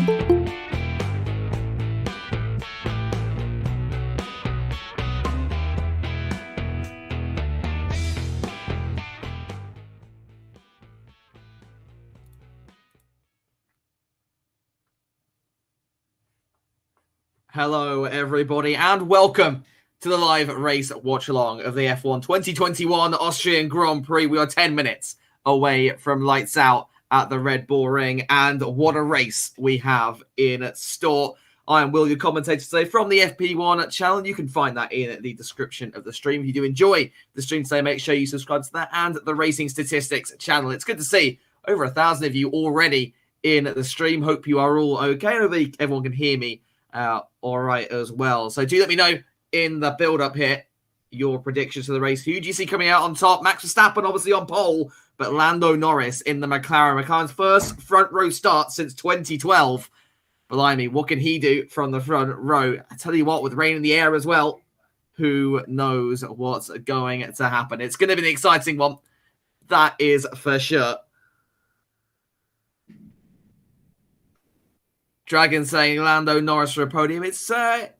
Hello, everybody, and welcome to the live race watch-along of the F1 2021 Austrian Grand Prix. We are 10 minutes away from lights out at the Red Bull Ring, and what a race we have in store. I am Will, your commentator today from the FP1 channel. You can find that in the description of the stream. If you do enjoy the stream today, make sure you subscribe to that and the Racing Statistics channel. It's good to see over 1,000 of you already in the stream. Hope you are all okay. Hopefully everyone can hear me all right as well. So do let me know in the build-up here your predictions for the race. Who do you see coming out on top? Max Verstappen obviously on pole, but Lando Norris in the McLaren. McLaren's first front row start since 2012. Blimey, what can he do from the front row? I tell you what, with rain in the air as well, who knows what's going to happen. It's going to be an exciting one. That is for sure. Dragon saying Lando Norris for a podium. It's, I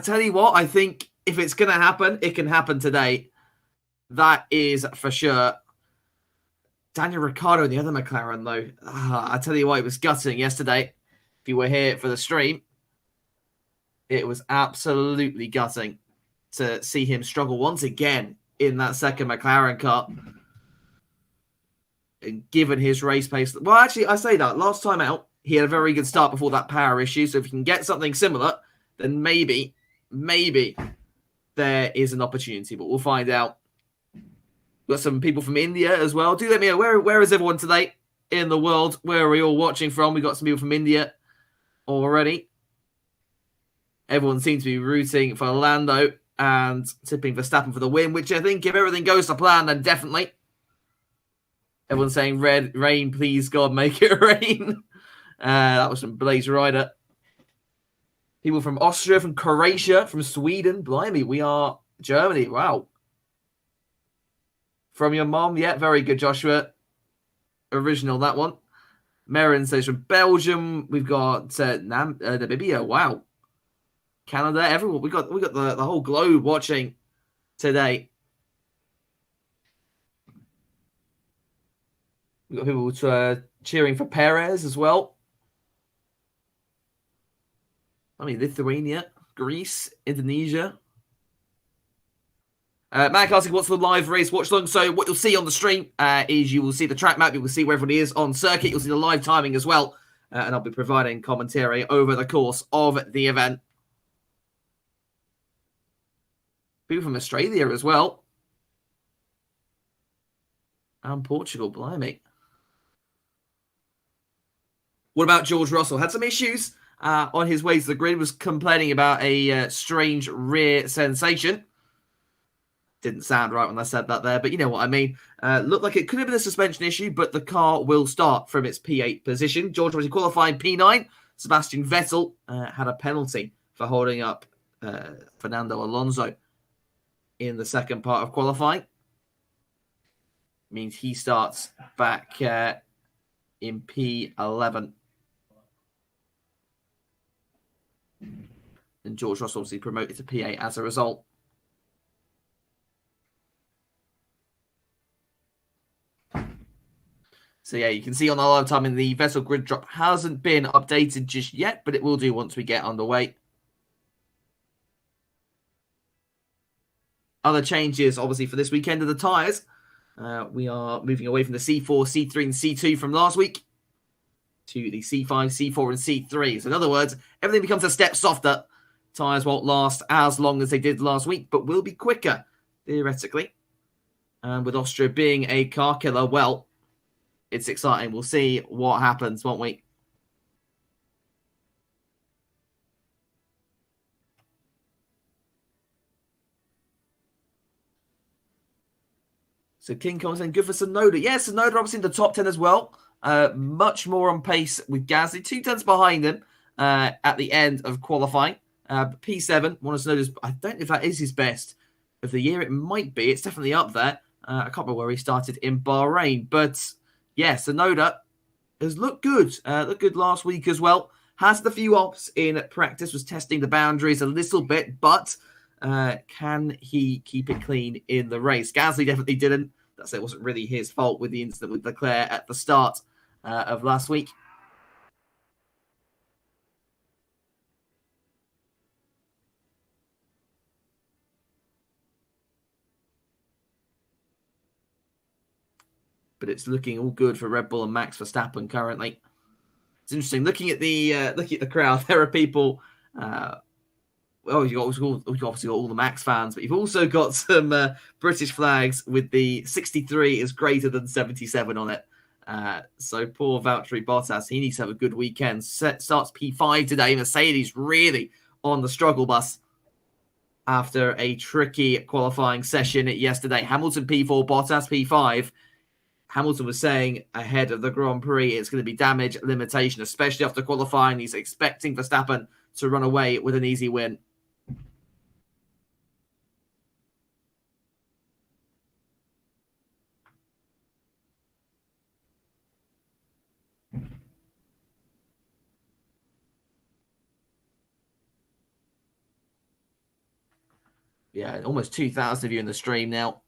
tell you what, I think if it's going to happen, it can happen today. That is for sure. Daniel Ricciardo, the other McLaren, though. I tell you what, it was gutting yesterday. If you were here for the stream, it was absolutely gutting to see him struggle once again in that second McLaren car. And given his race pace, well, actually, I say that last time out, he had a very good start before that power issue. So if you can get something similar, then maybe there is an opportunity. But we'll find out. We've got some people from India as well. Do let me know, where is everyone today in the world? Where are we all watching from? We've got some people from India already. Everyone seems to be rooting for Lando and tipping Verstappen for the win, which I think if everything goes to plan, then definitely. Everyone's saying rain, please God, make it rain. That was from Blaze Rider. People from Austria, from Croatia, from Sweden. Blimey, we are Germany. Wow. From your mom. Yeah, very good, Joshua. Original, that one. Marin says from Belgium. We've got Namibia. Wow. Canada. Everyone. We got the whole globe watching today. We've got people cheering for Perez as well. I mean, Lithuania, Greece, Indonesia. Matt asking, what's the live race watch along? So what you'll see on the stream is you will see the track map. You will see where everybody is on circuit. You'll see the live timing as well. And I'll be providing commentary over the course of the event. People from Australia as well. And Portugal, blimey. What about George Russell? Had some issues on his way to the grid. Was complaining about a strange rear sensation. Didn't sound right when I said that there, but you know what I mean. Looked like it could have been a suspension issue, but the car will start from its P8 position. George was qualifying P9. Sebastian Vettel had a penalty for holding up Fernando Alonso in the second part of qualifying. Means he starts back in P11. And George Russell obviously promoted to P8 as a result. So yeah, you can see on the live timing the Vettel grid drop hasn't been updated just yet, but it will do once we get underway. Other changes, obviously, for this weekend are the tyres. We are moving away from the C4, C3, and C2 from last week to the C5, C4, and C3. So in other words, everything becomes a step softer. Tyres won't last as long as they did last week, but will be quicker, theoretically. And with Austria being a car killer, well, it's exciting. We'll see what happens, won't we? So King comes in, good for Tsunoda. Yes, Tsunoda obviously in the top 10 as well. Much more on pace with Gasly. 2 tenths behind him at the end of qualifying. P7, one of Tsunoda's, I don't know if that is his best of the year. It might be. It's definitely up there. I can't remember where he started in Bahrain. But, yes, Tsunoda has looked good. Looked good last week as well. Has the few ops in practice, was testing the boundaries a little bit, but can he keep it clean in the race? Gasly definitely didn't. It wasn't really his fault with the incident with Leclerc at the start of last week. But it's looking all good for Red Bull and Max Verstappen currently. It's interesting looking at the crowd. There are people. You've obviously got all the Max fans, but you've also got some British flags with the 63 is greater than 77 on it. So poor Valtteri Bottas, he needs to have a good weekend. Starts P5 today. Mercedes really on the struggle bus after a tricky qualifying session yesterday. Hamilton P4, Bottas P5. Hamilton was saying ahead of the Grand Prix it's going to be damage limitation, especially after qualifying. He's expecting Verstappen to run away with an easy win. Yeah, almost 2,000 of you in the stream now.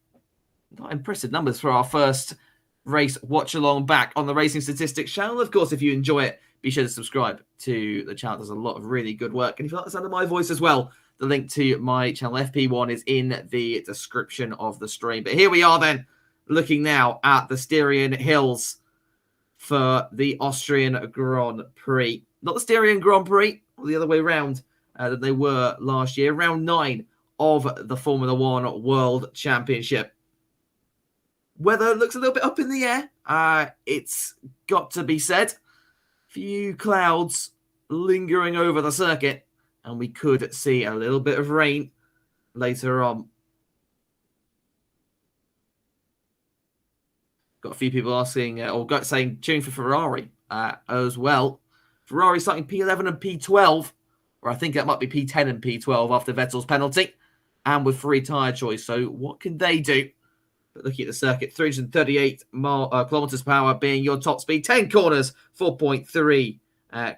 Not impressive numbers for our first race watch along back on the Racing Statistics channel. Of course, if you enjoy it, be sure to subscribe to the channel. There's a lot of really good work. And if you like the sound of my voice as well, the link to my channel FP1 is in the description of the stream. But here we are then, looking now at the Styrian Hills for the Austrian Grand Prix. Not the Styrian Grand Prix, or the other way around that they were last year. Round 9 of the Formula One World Championship. Weather looks a little bit up in the air. It's got to be said. Few clouds lingering over the circuit, and we could see a little bit of rain later on. Got a few people asking, saying, cheering for Ferrari as well. Ferrari starting P11 and P12, or I think that might be P10 and P12 after Vettel's penalty, and with free tyre choice. So what can they do? But looking at the circuit, 338 kilometers per hour being your top speed. 10 corners, 4.3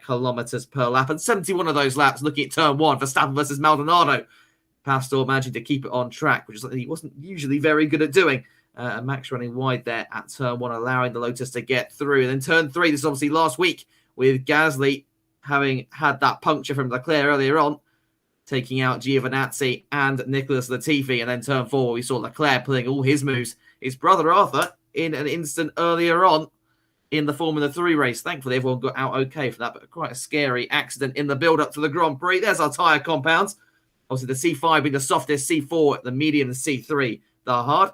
kilometers per lap. And 71 of those laps looking at turn 1, Verstappen versus Maldonado. Pastor managing to keep it on track, which is something he wasn't usually very good at doing. And Max running wide there at turn 1, allowing the Lotus to get through. And then turn 3, this is obviously last week, with Gasly having had that puncture from Leclerc earlier on, taking out Giovinazzi and Nicholas Latifi. And then turn 4, we saw Leclerc pulling all his moves. His brother Arthur in an instant earlier on in the Formula 3 race. Thankfully, everyone got out okay for that, but quite a scary accident in the build-up to the Grand Prix. There's our tyre compounds. Obviously, the C5 being the softest, C4 the medium, and C3 the hard.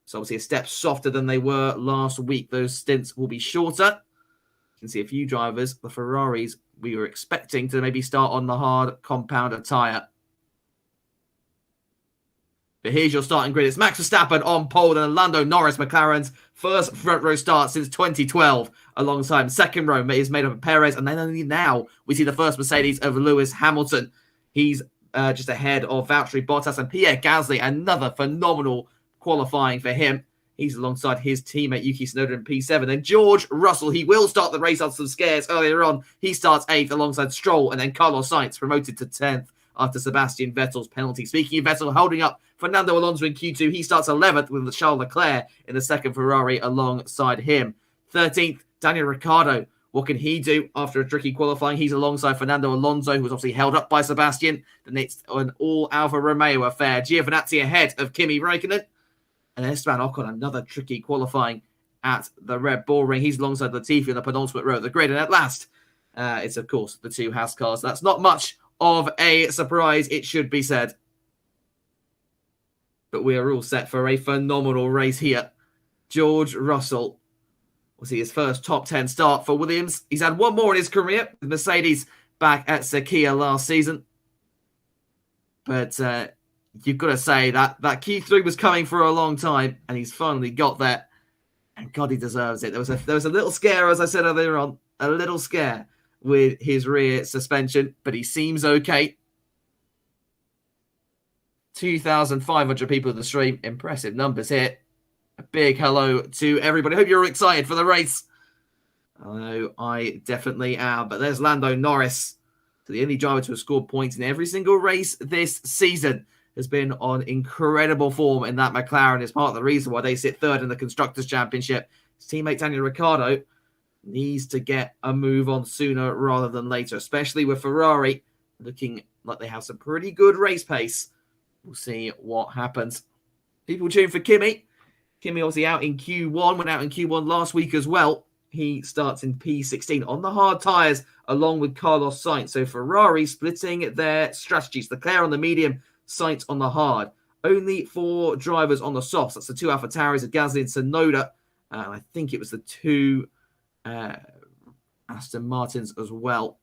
So obviously a step softer than they were last week. Those stints will be shorter. You can see a few drivers, the Ferraris, we were expecting to maybe start on the hard compounder tyre. But here's your starting grid. It's Max Verstappen on pole and Lando Norris, McLaren's first front row start since 2012. Alongside second row is made up of Perez. And then only now we see the first Mercedes of Lewis Hamilton. He's just ahead of Valtteri Bottas and Pierre Gasly. Another phenomenal qualifying for him. He's alongside his teammate Yuki Tsunoda in P7. Then George Russell, he will start the race after some scares earlier on. He starts 8th alongside Stroll, and then Carlos Sainz promoted to 10th after Sebastian Vettel's penalty. Speaking of Vettel holding up Fernando Alonso in Q2, he starts 11th with Charles Leclerc in the second Ferrari alongside him. 13th, Daniel Ricciardo. What can he do after a tricky qualifying? He's alongside Fernando Alonso, who was obviously held up by Sebastian. Then it's an all Alfa Romeo affair. Giovinazzi ahead of Kimi Räikkönen. And Esteban Ocon, another tricky qualifying at the Red Bull Ring. He's alongside Latifi on the penultimate row of the grid. And at last, it's, of course, the two Haas cars. That's not much of a surprise, it should be said. But we are all set for a phenomenal race here. George Russell will see his first top 10 start for Williams. He's had one more in his career with Mercedes back at Sakhir last season. But you've got to say that Q3 was coming for a long time, and he's finally got there. And God, he deserves it. There was a little scare, as I said earlier on, a little scare with his rear suspension, but he seems okay. 2,500 people in the stream. Impressive numbers here. A big hello to everybody. Hope you're excited for the race. I know I definitely am. But there's Lando Norris. So the only driver to have scored points in every single race this season has been on incredible form in that McLaren. Is part of the reason why they sit third in the Constructors' Championship. His teammate Daniel Ricciardo needs to get a move on sooner rather than later, especially with Ferrari looking like they have some pretty good race pace. We'll see what happens. People tune for Kimi. Kimi obviously out in Q1, went out in Q1 last week as well. He starts in P16 on the hard tyres along with Carlos Sainz. So Ferrari splitting their strategies. Leclerc on the medium, Sainz on the hard. Only 4 drivers on the softs. That's the 2 AlphaTauris, Gasly and Tsunoda. And I think it was the 2 Aston Martins as well.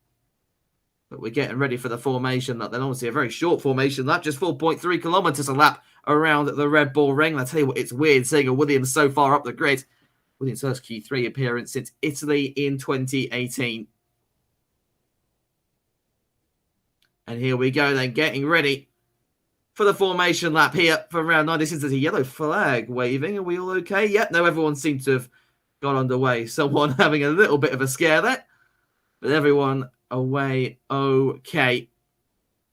But we're getting ready for the formation lap. Then obviously a very short formation lap, just 4.3 kilometers a lap around the Red Bull Ring. And I tell you what, it's weird seeing a Williams so far up the grid. Williams' first Q3 appearance since Italy in 2018. And here we go then, getting ready for the formation lap here for round 9. This is a yellow flag waving. Are we all okay? Yep, no, everyone seems to have got underway. Someone having a little bit of a scare there. But everyone away okay.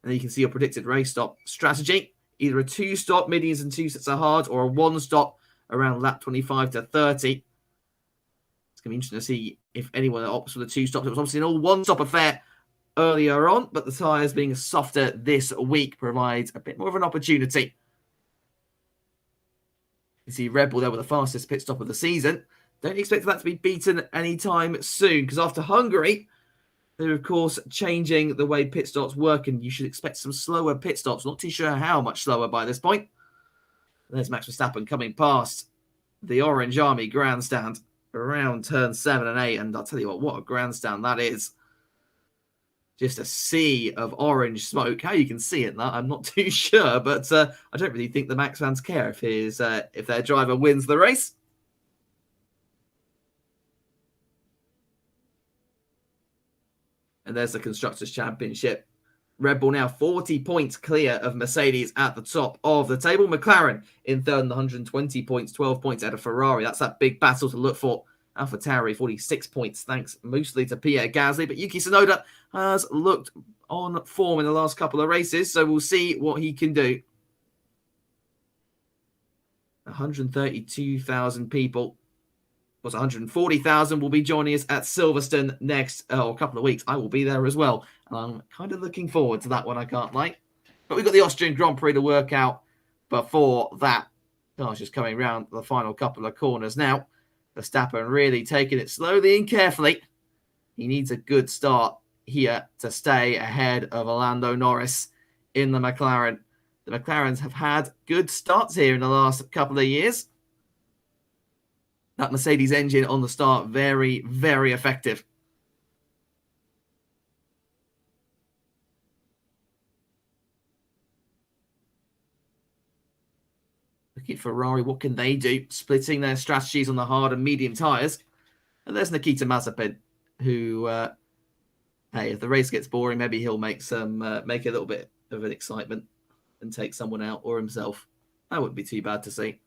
And you can see your predicted race stop strategy. Either a 2-stop, mediums and 2 sets of hard, or a 1-stop around lap 25 to 30. It's going to be interesting to see if anyone opts for the 2 stops. It was obviously an all 1-stop affair earlier on, but the tyres being softer this week provides a bit more of an opportunity. You see Red Bull there with the fastest pit stop of the season. Don't expect that to be beaten anytime soon, because after Hungary, they're, of course, changing the way pit stops work, and you should expect some slower pit stops. Not too sure how much slower by this point. There's Max Verstappen coming past the Orange Army grandstand around turn 7 and 8, and I'll tell you what a grandstand that is. Just a sea of orange smoke. How you can see it, that I'm not too sure, but I don't really think the Max fans care if their driver wins the race. And there's the Constructors' Championship. Red Bull now 40 points clear of Mercedes at the top of the table. McLaren in third on 120 points, 12 points out of Ferrari. That's that big battle to look for. AlphaTauri 46 points, thanks mostly to Pierre Gasly. But Yuki Tsunoda has looked on form in the last couple of races, so we'll see what he can do. 132,000 people. Was 140,000 will be joining us at Silverstone next a couple of weeks. I will be there as well. And I'm kind of looking forward to that one, I can't lie. But we've got the Austrian Grand Prix to work out before that. Car's just coming around the final couple of corners now. Verstappen really taking it slowly and carefully. He needs a good start here to stay ahead of Lando Norris in the McLaren. The McLarens have had good starts here in the last couple of years. That Mercedes engine on the start, very, very effective. Looking at Ferrari, what can they do? Splitting their strategies on the hard and medium tyres. And there's Nikita Mazepin, who, hey, if the race gets boring, maybe he'll make a little bit of an excitement and take someone out or himself. That wouldn't be too bad to see.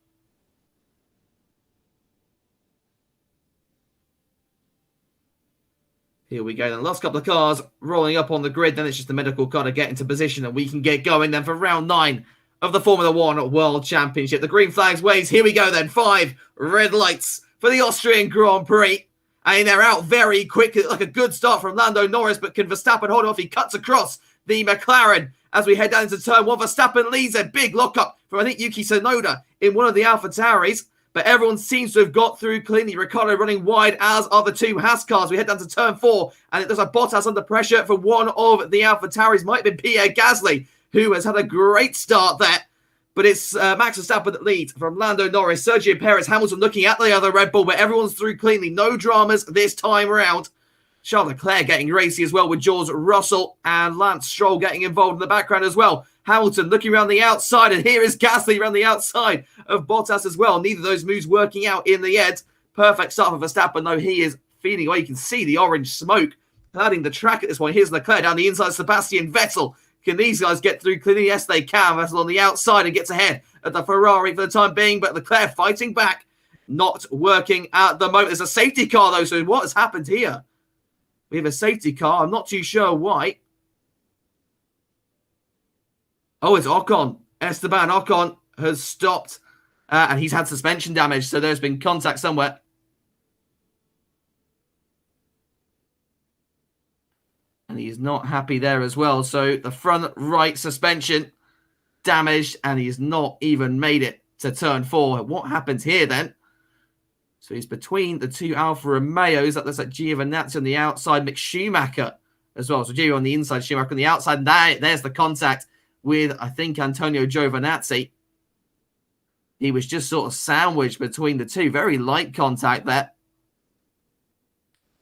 Here we go. Then last couple of cars rolling up on the grid. Then it's just the medical car to get into position and we can get going then for round 9 of the Formula 1 World Championship. The green flags waves. Here we go then. 5 red lights for the Austrian Grand Prix. And they're out very quick. Like a good start from Lando Norris, but can Verstappen hold off? He cuts across the McLaren as we head down into turn 1. Verstappen leads a big lockup from, I think, Yuki Tsunoda in one of the AlphaTauris. But everyone seems to have got through cleanly. Ricciardo running wide, as are the 2 Haas cars. We head down to turn 4, and it looks like Bottas under pressure from one of the AlphaTauris. Might have been Pierre Gasly, who has had a great start there. But it's Max Verstappen that leads from Lando Norris, Sergio Perez, Hamilton looking at the other Red Bull, but everyone's through cleanly. No dramas this time around. Charles Leclerc getting racy as well with George Russell and Lance Stroll getting involved in the background as well. Hamilton looking around the outside, and here is Gasly around the outside of Bottas as well. Neither of those moves working out in the end. Perfect start for Verstappen, though he is feeding away. You can see the orange smoke clouding the track at this point. Here's Leclerc down the inside, Sebastian Vettel. Can these guys get through cleanly? Yes, they can. Vettel on the outside and gets ahead of the Ferrari for the time being, but Leclerc fighting back. not working at the moment. There's a safety car, though, so what has happened here? We have a safety car. I'm not too sure why. Oh, it's Ocon. Esteban Ocon has stopped, and he's had suspension damage, so there's been contact somewhere. And he's not happy there as well. So the front right suspension damaged, and he's not even made it to turn 4. What happens here then? So he's between the two Alfa Romeos. That looks like Giovinazzi on the outside, Mick Schumacher as well. So Gio on the inside, Schumacher on the outside. There's the contact with, I think, Antonio Giovinazzi. He was just sort of sandwiched between the two. Very light contact there.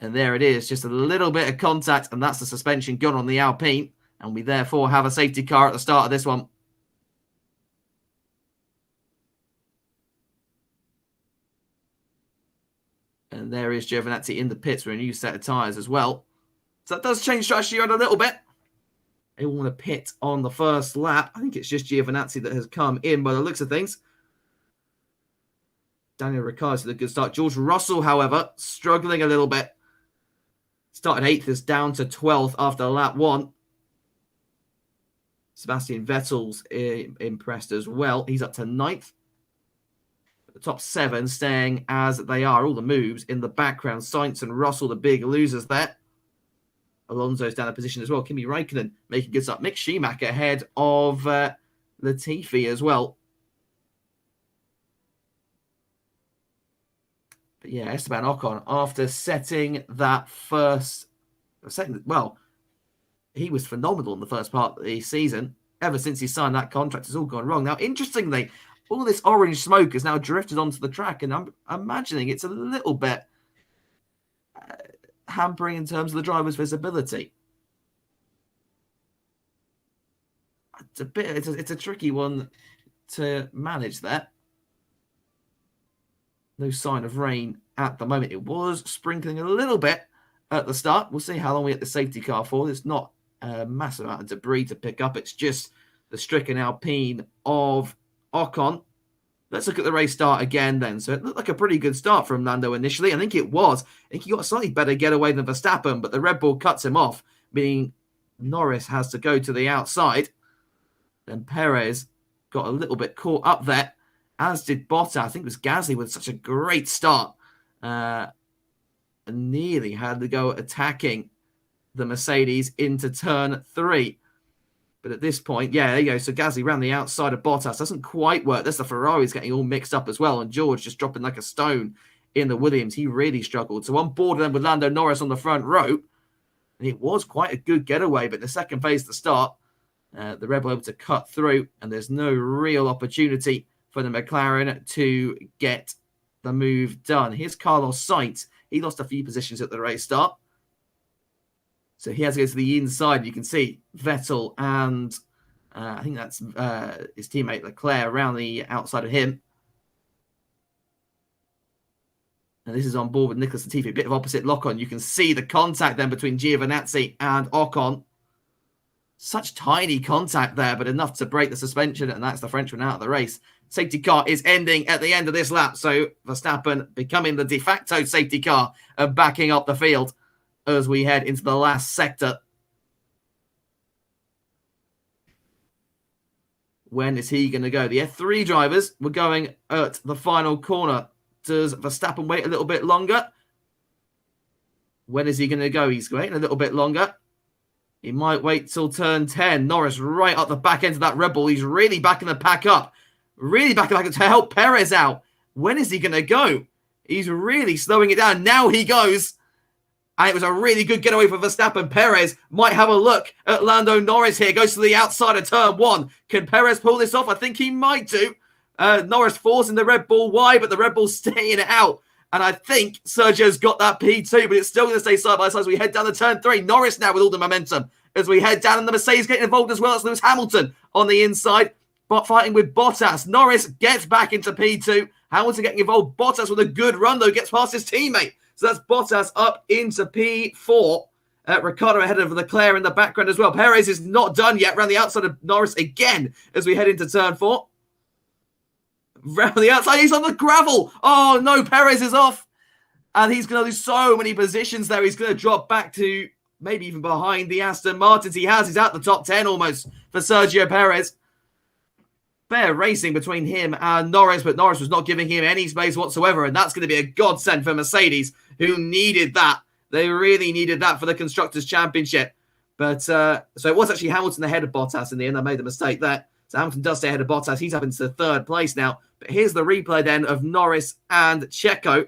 And there it is, just a little bit of contact, and that's the suspension gun on the Alpine. And we therefore have a safety car at the start of this one. And there is Giovinazzi in the pits for a new set of tyres as well. So that does change strategy around a little bit. They want to pit on the first lap. I think it's just Giovinazzi that has come in by the looks of things. Daniel Ricciardo's had a good start. George Russell, however, struggling a little bit. Started 8th, is down to 12th after lap 1. Sebastian Vettel's impressed as well. He's up to 9th. The top 7 staying as they are. All the moves in the background. Sainz and Russell, the big losers there. Alonso's down a position as well. Kimi Räikkönen making good start. Mick Schumacher ahead of Latifi as well. But yeah, Esteban Ocon, after setting that he was phenomenal in the first part of the season. Ever since he signed that contract, it's all gone wrong. Now, interestingly, all this orange smoke has now drifted onto the track, and I'm imagining it's a little bit hampering in terms of the driver's visibility. It's a tricky one to manage there. No sign of rain at the moment. It was sprinkling a little bit at the start. We'll see how long we get the safety car for. There's not a massive amount of debris to pick up. It's just the stricken Alpine of Ocon. Let's look at the race start again then. So it looked like a pretty good start from Lando initially. I think it was. I think he got a slightly better getaway than Verstappen, but the Red Bull cuts him off, meaning Norris has to go to the outside. Then Perez got a little bit caught up there, as did Bottas. I think it was Gasly with such a great start. And nearly had to go attacking the Mercedes into turn 3. But at this point, yeah, there you go. So Gasly ran the outside of Bottas. Doesn't quite work. That's the Ferraris getting all mixed up as well. And George just dropping like a stone in the Williams. He really struggled. So on board then with Lando Norris on the front row. And it was quite a good getaway. But the second phase to start, the Red Bull able to cut through. And there's no real opportunity for the McLaren to get the move done. Here's Carlos Sainz. He lost a few positions at the race start. So he has to go to the inside. You can see Vettel and I think that's his teammate Leclerc around the outside of him. And this is on board with Nicholas Latifi. A bit of opposite lock-on. You can see the contact then between Giovinazzi and Ocon. Such tiny contact there, but enough to break the suspension. And that's the Frenchman out of the race. Safety car is ending at the end of this lap. So Verstappen becoming the de facto safety car and backing up the field as we head into the last sector. When is he going to go? The F3 drivers were going at the final corner. Does Verstappen wait a little bit longer? When is he going to go? He's waiting a little bit longer. He might wait till turn 10. Norris right up the back end of that Red Bull. He's really backing the pack up. Really backing the pack up to help Perez out. When is he going to go? He's really slowing it down. Now he goes. And it was a really good getaway for Verstappen. Perez might have a look at Lando Norris here. Goes to the outside of turn 1. Can Perez pull this off? I think he might do. Norris forcing the Red Bull wide, but the Red Bull's staying it out. And I think Sergio's got that P2, but it's still going to stay side by side as we head down to turn 3. Norris now with all the momentum as we head down, and the Mercedes getting involved as well. It's Lewis Hamilton on the inside, but fighting with Bottas. Norris gets back into P2. Hamilton getting involved. Bottas with a good run, though, gets past his teammate. So that's Bottas up into P4. Ricciardo ahead of Leclerc in the background as well. Perez is not done yet. Around the outside of Norris again as we head into turn 4. Round the outside, he's on the gravel. Oh no, Perez is off. And he's going to lose so many positions there. He's going to drop back to maybe even behind the Aston Martins he's out the top 10 almost for Sergio Perez. Fair racing between him and Norris, but Norris was not giving him any space whatsoever. And that's going to be a godsend for Mercedes, who needed that. They really needed that for the Constructors' Championship. But so it was actually Hamilton ahead of Bottas in the end. I made a mistake there. So Hamilton does stay ahead of Bottas. He's up into third place now. But here's the replay then of Norris and Checo.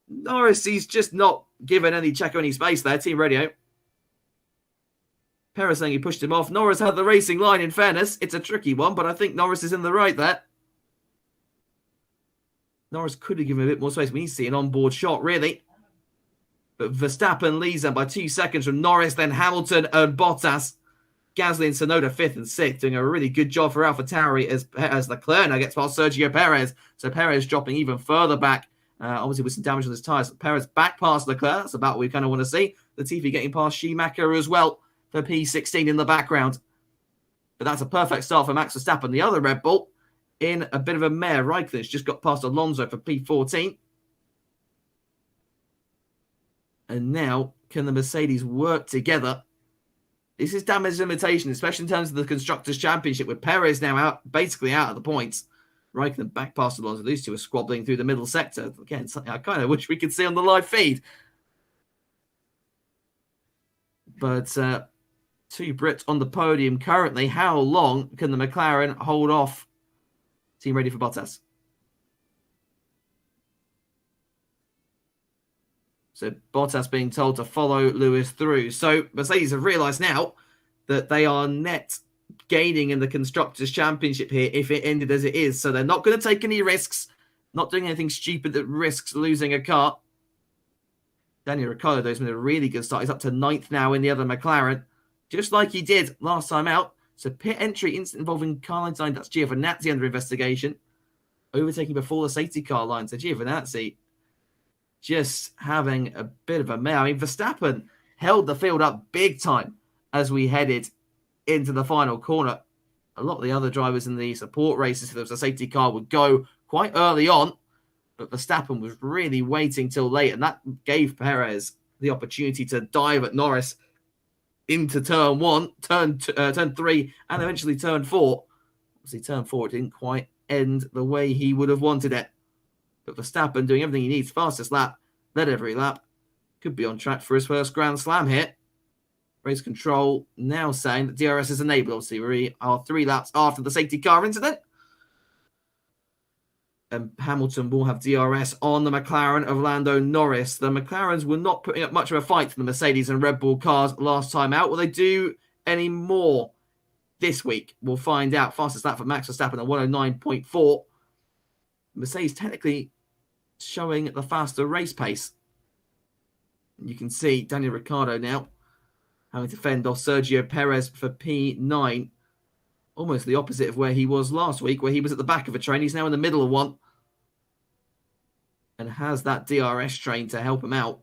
Norris, he's just not given Checo any space there. Team radio. Perez saying he pushed him off. Norris had the racing line, in fairness. It's a tricky one, but I think Norris is in the right there. Norris could have given him a bit more space. We need to see an onboard shot, really. But Verstappen leads them by 2 seconds from Norris, then Hamilton and Bottas. Gasly and Tsunoda 5th and 6th, doing a really good job for AlphaTauri as Leclerc now gets past Sergio Perez. So Perez dropping even further back. Obviously with some damage on his tyres. Perez back past Leclerc. That's about what we kind of want to see. Latifi getting past Schumacher as well for P16 in the background. But that's a perfect start for Max Verstappen. The other Red Bull in a bit of a mare. Raikkonen's just got past Alonso for P14. And now, can the Mercedes work together? This is damage limitation, especially in terms of the Constructors' Championship, with Perez now basically out of the points. Raikkonen back past Alonso. These two are squabbling through the middle sector. Again, something I kind of wish we could see on the live feed. But two Brits on the podium currently. How long can the McLaren hold off? Team ready for Bottas. So Bottas being told to follow Lewis through. So Mercedes have realised now that they are net gaining in the Constructors' Championship here if it ended as it is. So they're not going to take any risks, not doing anything stupid that risks losing a car. Daniel Ricciardo, though, has been a really good start. He's up to 9th now in the other McLaren, just like he did last time out. So pit entry incident involving car line sign. That's Giovinazzi under investigation. Overtaking before the safety car line. So Giovinazzi just having a bit of a mare. I mean, Verstappen held the field up big time as we headed into the final corner. A lot of the other drivers in the support races, if there was a safety car, would go quite early on. But Verstappen was really waiting till late, and that gave Perez the opportunity to dive at Norris into turn 1, turn 3, and eventually turn 4. Obviously, turn 4, it didn't quite end the way he would have wanted it. But Verstappen doing everything he needs. Fastest lap, led every lap. Could be on track for his first Grand Slam here. Race control now saying that DRS is enabled. Obviously, we are 3 laps after the safety car incident. And Hamilton will have DRS on the McLaren of Lando Norris. The McLarens were not putting up much of a fight for the Mercedes and Red Bull cars last time out. Will they do any more this week? We'll find out. Fastest lap for Max Verstappen at 109.4. Mercedes technically showing the faster race pace. You can see Daniel Ricciardo now having to fend off Sergio Perez for P9. Almost the opposite of where he was last week, where he was at the back of a train. He's now in the middle of one. And has that DRS train to help him out.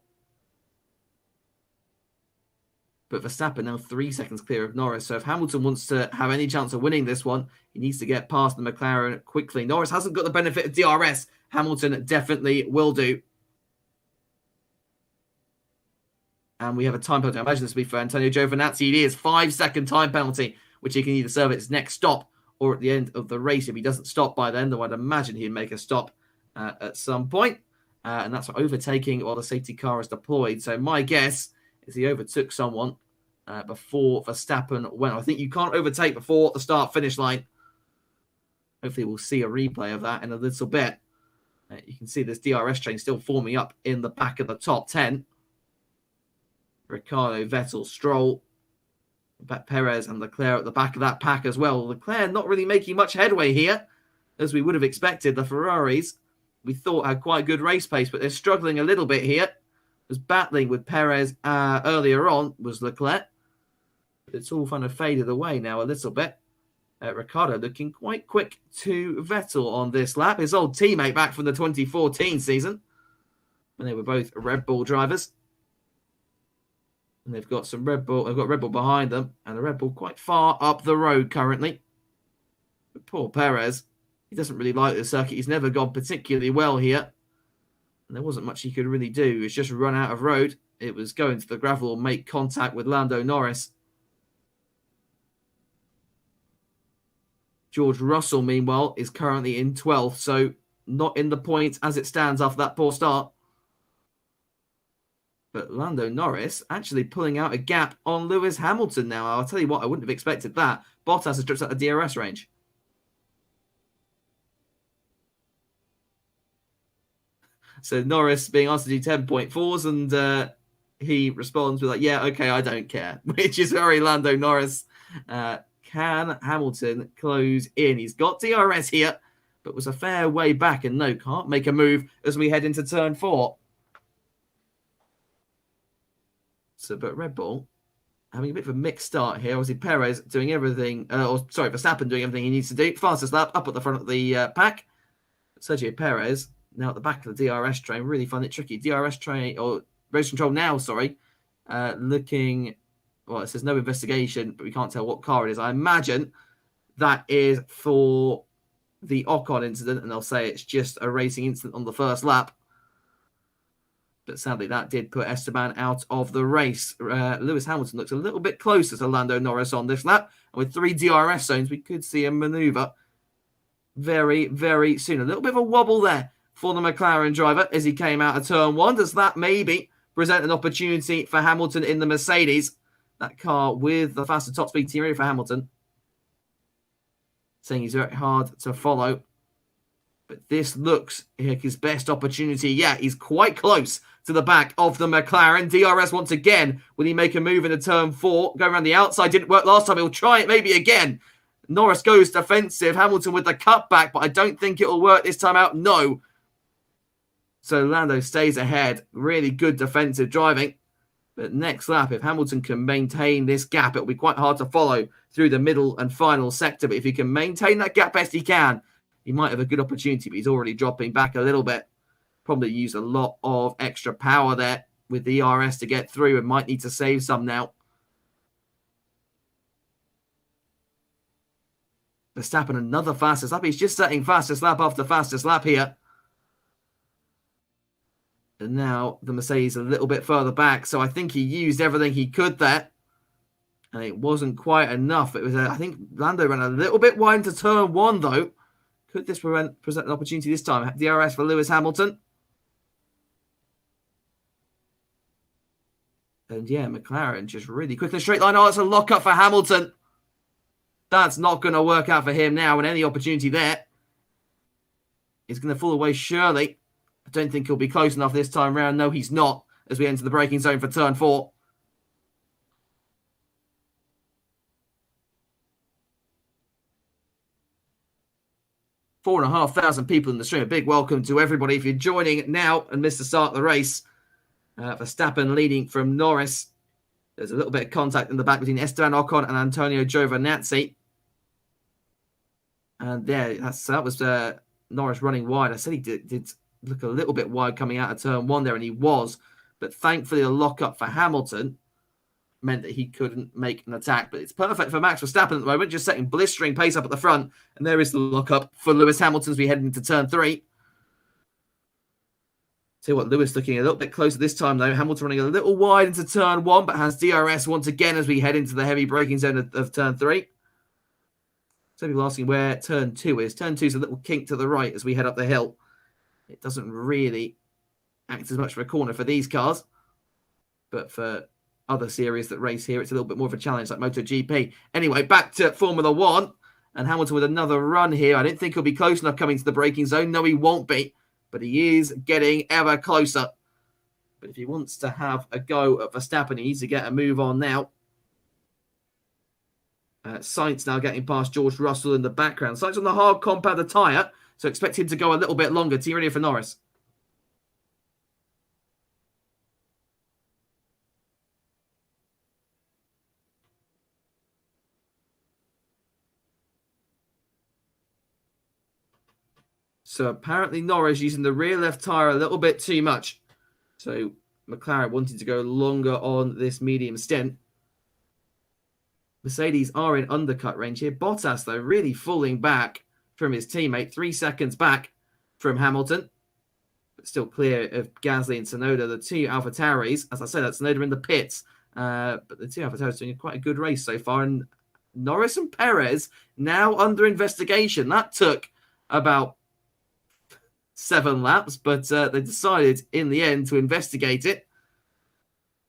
But Verstappen now 3 seconds clear of Norris. So if Hamilton wants to have any chance of winning this one, he needs to get past the McLaren quickly. Norris hasn't got the benefit of DRS. Hamilton definitely will do. And we have a time penalty. I imagine this will be for Antonio Giovinazzi. It is 5-second time penalty, which he can either serve at his next stop or at the end of the race. If he doesn't stop by then, though I'd imagine he'd make a stop at some point. And that's for overtaking while the safety car is deployed. So my guess is he overtook someone before Verstappen went. I think you can't overtake before the start-finish line. Hopefully we'll see a replay of that in a little bit. You can see this DRS train still forming up in the back of the top 10. Ricciardo, Vettel, Stroll, Perez and Leclerc at the back of that pack as well. Leclerc not really making much headway here, as we would have expected. The Ferraris, we thought, had quite a good race pace, but they're struggling a little bit here. Was battling with Perez earlier on, was Leclerc. It's all kind of faded away now a little bit. Ricciardo looking quite quick to Vettel on this lap. His old teammate back from the 2014 season, when they were both Red Bull drivers. And they've got some Red Bull. They've got Red Bull behind them, and the Red Bull quite far up the road currently. But poor Perez, He doesn't really like the circuit. He's never gone particularly well here. And there wasn't much he could really do. It's just run out of road. It was go into the gravel or make contact with Lando Norris. George Russell, meanwhile, is currently in 12th, so not in the points as it stands after that poor start. But Lando Norris actually pulling out a gap on Lewis Hamilton now. I'll tell you what, I wouldn't have expected that. Bottas has dripped out the DRS range. So Norris being asked to do 10.4s, and he responds with like, yeah, okay, I don't care, which is very Lando Norris. Can Hamilton close in? He's got DRS here, but was a fair way back, and no, can't make a move as we head into turn 4. So, but Red Bull having a bit of a mixed start here. Obviously, Perez doing everything, Verstappen doing everything he needs to do. Fastest lap up at the front of the pack. Sergio Perez now at the back of the DRS train. Really find it tricky. DRS train, or race control now, sorry. Looking, well, it says no investigation, but we can't tell what car it is. I imagine that is for the Ocon incident, and they'll say it's just a racing incident on the first lap. But sadly, that did put Esteban out of the race. Lewis Hamilton looks a little bit closer to Lando Norris on this lap. And with 3 DRS zones, we could see a manoeuvre very, very soon. A little bit of a wobble there for the McLaren driver as he came out of turn 1. Does that maybe present an opportunity for Hamilton in the Mercedes? That car with the faster top speed team ready for Hamilton. Saying he's very hard to follow. But this looks like his best opportunity. Yeah, he's quite close to the back of the McLaren. DRS once again. Will he make a move into turn 4? Going around the outside. Didn't work last time. He'll try it maybe again. Norris goes defensive. Hamilton with the cutback, but I don't think it will work this time out. No. So Lando stays ahead. Really good defensive driving. But next lap, if Hamilton can maintain this gap, it'll be quite hard to follow through the middle and final sector. But if he can maintain that gap best he can, he might have a good opportunity, but he's already dropping back a little bit. Probably used a lot of extra power there with the ERS to get through and might need to save some now. Verstappen, another fastest lap. He's just setting fastest lap after fastest lap here. And now the Mercedes a little bit further back. So I think he used everything he could there. And it wasn't quite enough. It was, I think Lando ran a little bit wide into turn 1, though. Could this present an opportunity this time? DRS for Lewis Hamilton. And yeah, McLaren just really quick in the straight line. Oh, it's a lock-up for Hamilton. That's not going to work out for him now, and any opportunity there is going to fall away surely. I don't think he'll be close enough this time round. No, he's not, as we enter the braking zone for turn 4. Four and a half thousand people in the stream. A big welcome to everybody. If you're joining now and missed the start of the race, Verstappen leading from Norris. There's a little bit of contact in the back between Esteban Ocon and Antonio Giovinazzi. And there, that was Norris running wide. I said he did look a little bit wide coming out of turn 1 there, and he was. But thankfully, the lock-up for Hamilton meant that he couldn't make an attack. But it's perfect for Max Verstappen at the moment, just setting blistering pace up at the front. And there is the lock-up for Lewis Hamilton as we head into turn 3. See what, Lewis looking a little bit closer this time, though. Hamilton running a little wide into turn 1, but has DRS once again as we head into the heavy braking zone of turn 3. So people asking where turn 2 is. Turn 2 is a little kink to the right as we head up the hill. It doesn't really act as much of a corner for these cars. But for other series that race here, it's a little bit more of a challenge like MotoGP. Anyway, back to Formula 1. And Hamilton with another run here. I don't think he'll be close enough coming to the braking zone. No, he won't be. But he is getting ever closer. But if he wants to have a go at Verstappen, he needs to get a move on now. Sainz now getting past George Russell in the background. Sainz on the hard compound tyre, so expect him to go a little bit longer. Team ready for Norris. So apparently Norris using the rear left tyre a little bit too much. So McLaren wanting to go longer on this medium stint. Mercedes are in undercut range here. Bottas, though, really falling back. from his teammate, 3 seconds back from Hamilton. But still clear of Gasly and Tsunoda, the two AlphaTauris. As I said, that's Tsunoda in the pits. But the two AlphaTauris doing quite a good race so far. And Norris and Perez now under investigation. That took about 7 laps, but they decided in the end to investigate it.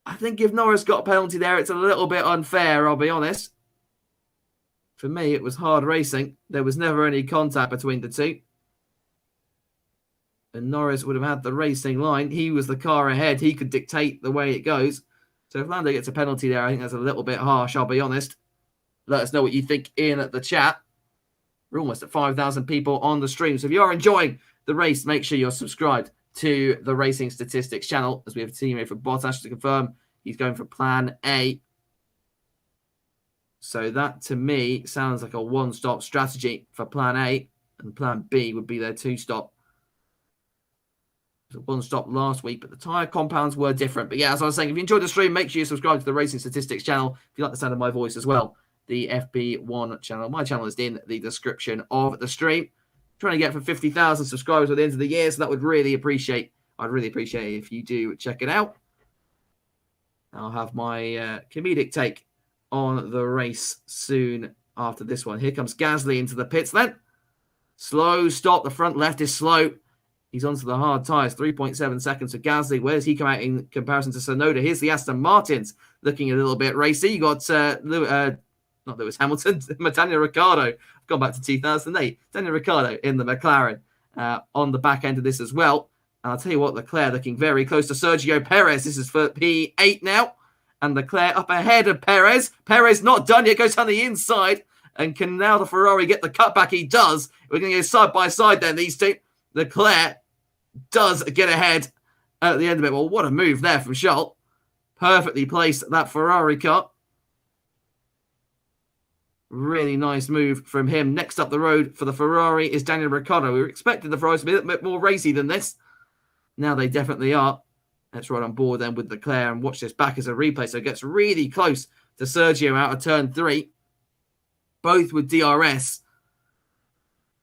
I think if Norris got a penalty there, it's a little bit unfair, I'll be honest. For me, it was hard racing. There was never any contact between the two. And Norris would have had the racing line. He was the car ahead. He could dictate the way it goes. So if Lando gets a penalty there, I think that's a little bit harsh, I'll be honest. Let us know what you think in the chat. We're almost at 5,000 people on the stream. So if you're enjoying the race, make sure you're subscribed to the Racing Statistics channel, as we have a teammate for Bottas to confirm he's going for plan A. So that, to me, sounds like a one-stop strategy for plan A, and plan B would be their two-stop. It was a one-stop last week, but the tyre compounds were different. But yeah, as I was saying, if you enjoyed the stream, make sure you subscribe to the Racing Statistics channel. If you like the sound of my voice as well, the FB1 channel. My channel is in the description of the stream. Trying to get for 50,000 subscribers by the end of the year, so that would really appreciate. I'd really appreciate it if you do check it out. I'll have my comedic take on the race soon after this one. Here comes Gasly into the pits then. Slow stop. The front left is slow. He's onto the hard tyres. 3.7 seconds for Gasly. Where does he come out in comparison to Tsunoda? Here's the Aston Martins looking a little bit racy. You got not Lewis Hamilton, Daniel Ricciardo. I've gone back to 2008. Daniel Ricciardo in the McLaren on the back end of this as well. And I'll tell you what, Leclerc looking very close to Sergio Perez. This is for P8 now. And Leclerc up ahead of Perez. Perez not done yet, goes down the inside. And can now the Ferrari get the cutback? He does. We're going to go side by side then, these two. Leclerc does get ahead at the end of it. Well, what a move there from Charles. Perfectly placed that Ferrari car. Really nice move from him. Next up the road for the Ferrari is Daniel Ricciardo. We were expecting the Ferraris to be a little bit more racy than this. Now they definitely are. Let's ride on board then with Leclerc and watch this back as a replay. So it gets really close to Sergio out of turn 3. Both with DRS.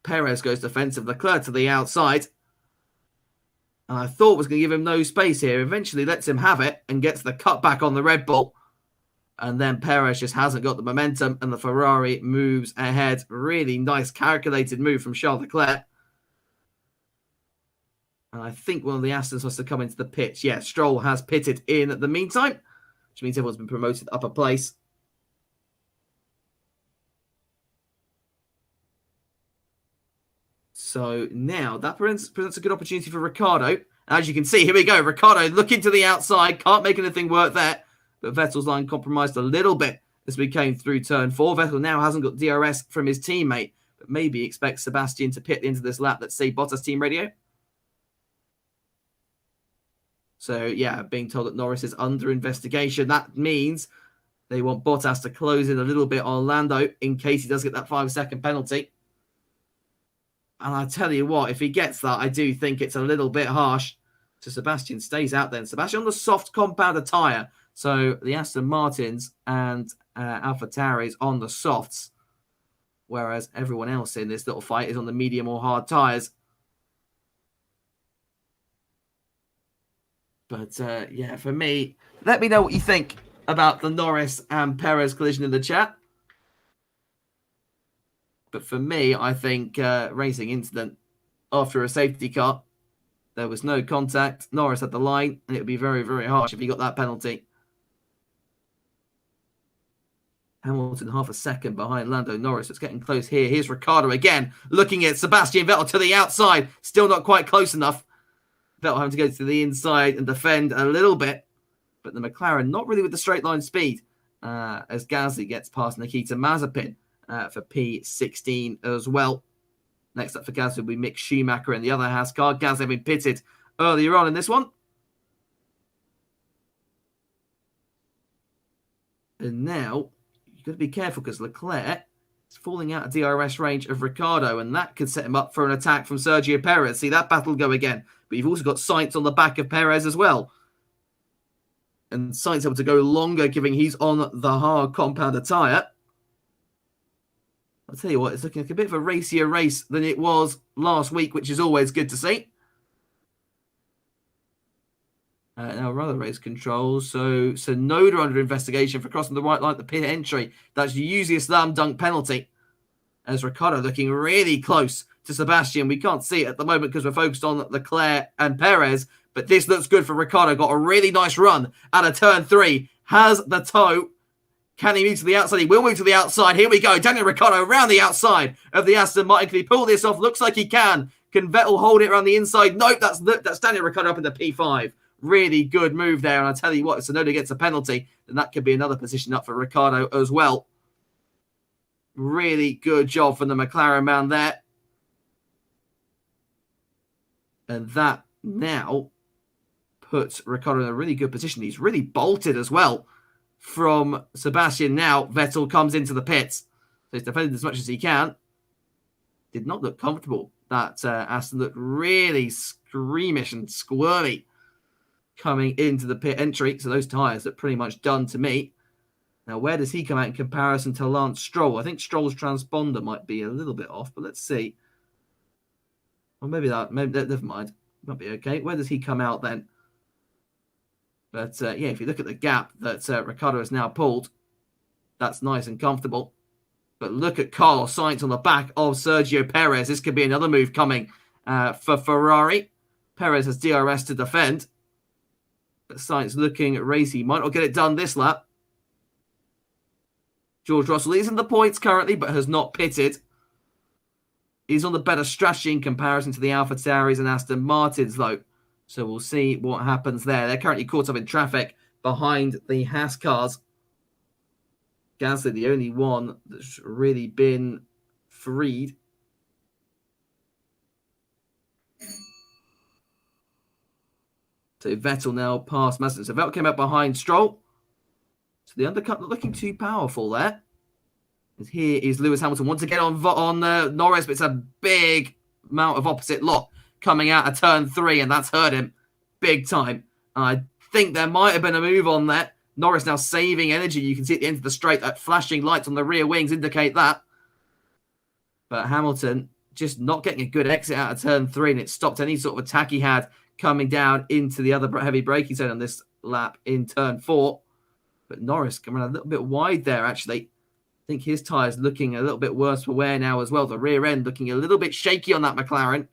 Perez goes defensive. Leclerc to the outside. And I thought was going to give him no space here. Eventually lets him have it and gets the cutback on the Red Bull. And then Perez just hasn't got the momentum and the Ferrari moves ahead. Really nice calculated move from Charles Leclerc. And I think one of the Astons wants to come into the pitch. Yeah, Stroll has pitted in the meantime, which means everyone's been promoted up a place. So now that presents a good opportunity for Ricciardo. As you can see, here we go. Ricciardo looking to the outside. Can't make anything work there. But Vettel's line compromised a little bit as we came through turn 4. Vettel now hasn't got DRS from his teammate, but maybe expects Sebastian to pit into this lap. Let's see Bottas team radio. So, yeah, being told that Norris is under investigation. That means they want Bottas to close in a little bit on Lando in case he does get that 5-second penalty. And I tell you what, if he gets that, I do think it's a little bit harsh. So Sebastian stays out then. Sebastian on the soft compounder tyre. So the Aston Martins and AlphaTauris on the softs. Whereas everyone else in this little fight is on the medium or hard tyres. But yeah, for me, let me know what you think about the Norris and Perez collision in the chat. But for me, I think racing incident after a safety car. There was no contact. Norris had the line, and it would be very, very harsh if he got that penalty. Hamilton half a second behind Lando Norris. It's getting close here. Here's Ricciardo again, looking at Sebastian Vettel to the outside. Still not quite close enough. Vettel having to go to the inside and defend a little bit. But the McLaren not really with the straight line speed as Gasly gets past Nikita Mazepin for P16 as well. Next up for Gasly will be Mick Schumacher in the other Haas car. Gasly having pitted earlier on in this one. And now you've got to be careful because Leclerc is falling out of DRS range of Ricciardo, and that could set him up for an attack from Sergio Perez. See that battle go again. But you've also got Sainz on the back of Perez as well. And Sainz able to go longer, given he's on the hard compounder tyre. I'll tell you what, it's looking like a bit of a racier race than it was last week, which is always good to see. Now, rather race controls. So Noda under investigation for crossing the right line at the pit entry. That's usually a slam dunk penalty. As Ricciardo looking really close to Sebastian. We can't see it at the moment because we're focused on Leclerc and Perez. But this looks good for Ricciardo. Got a really nice run out of turn 3. Has the toe. Can he move to the outside? He will move to the outside. Here we go. Daniel Ricciardo around the outside of the Aston Martin. Can he pull this off? Looks like he can. Can Vettel hold it around the inside? Nope, that's Daniel Ricciardo up in the P5. Really good move there. And I tell you what, if Tsunoda gets a penalty, then that could be another position up for Ricciardo as well. Really good job from the McLaren man there. And that now puts Ricciardo in a really good position. He's really bolted as well from Sebastian. Now Vettel comes into the pits. So he's defended as much as he can. Did not look comfortable. That Aston looked really squeamish and squirmy coming into the pit entry. So those tyres are pretty much done to me. Now, where does he come out in comparison to Lance Stroll? I think Stroll's transponder might be a little bit off, but let's see. Or maybe never mind. Might be okay. Where does he come out then? But yeah, if you look at the gap that Ricciardo has now pulled, that's nice and comfortable. But look at Carlos Sainz on the back of Sergio Perez. This could be another move coming for Ferrari. Perez has DRS to defend. But Sainz looking racy. Might not get it done this lap. George Russell is in the points currently, but has not pitted. He's on the better strategy in comparison to the AlphaTauris and Aston Martins, though. So we'll see what happens there. They're currently caught up in traffic behind the Haas cars. Gasly, the only one that's really been freed. So Vettel now past Mazepin. So Vettel came out behind Stroll. So the undercut not looking too powerful there. And here is Lewis Hamilton once again on Norris, but it's a big amount of opposite lock coming out of turn 3, and that's hurt him big time. And I think there might have been a move on there. Norris now saving energy. You can see at the end of the straight that flashing lights on the rear wings indicate that. But Hamilton just not getting a good exit out of turn 3, and it stopped any sort of attack he had coming down into the other heavy braking zone on this lap in turn 4. But Norris coming a little bit wide there, actually. I think his tyre's looking a little bit worse for wear now as well. The rear end looking a little bit shaky on that McLaren.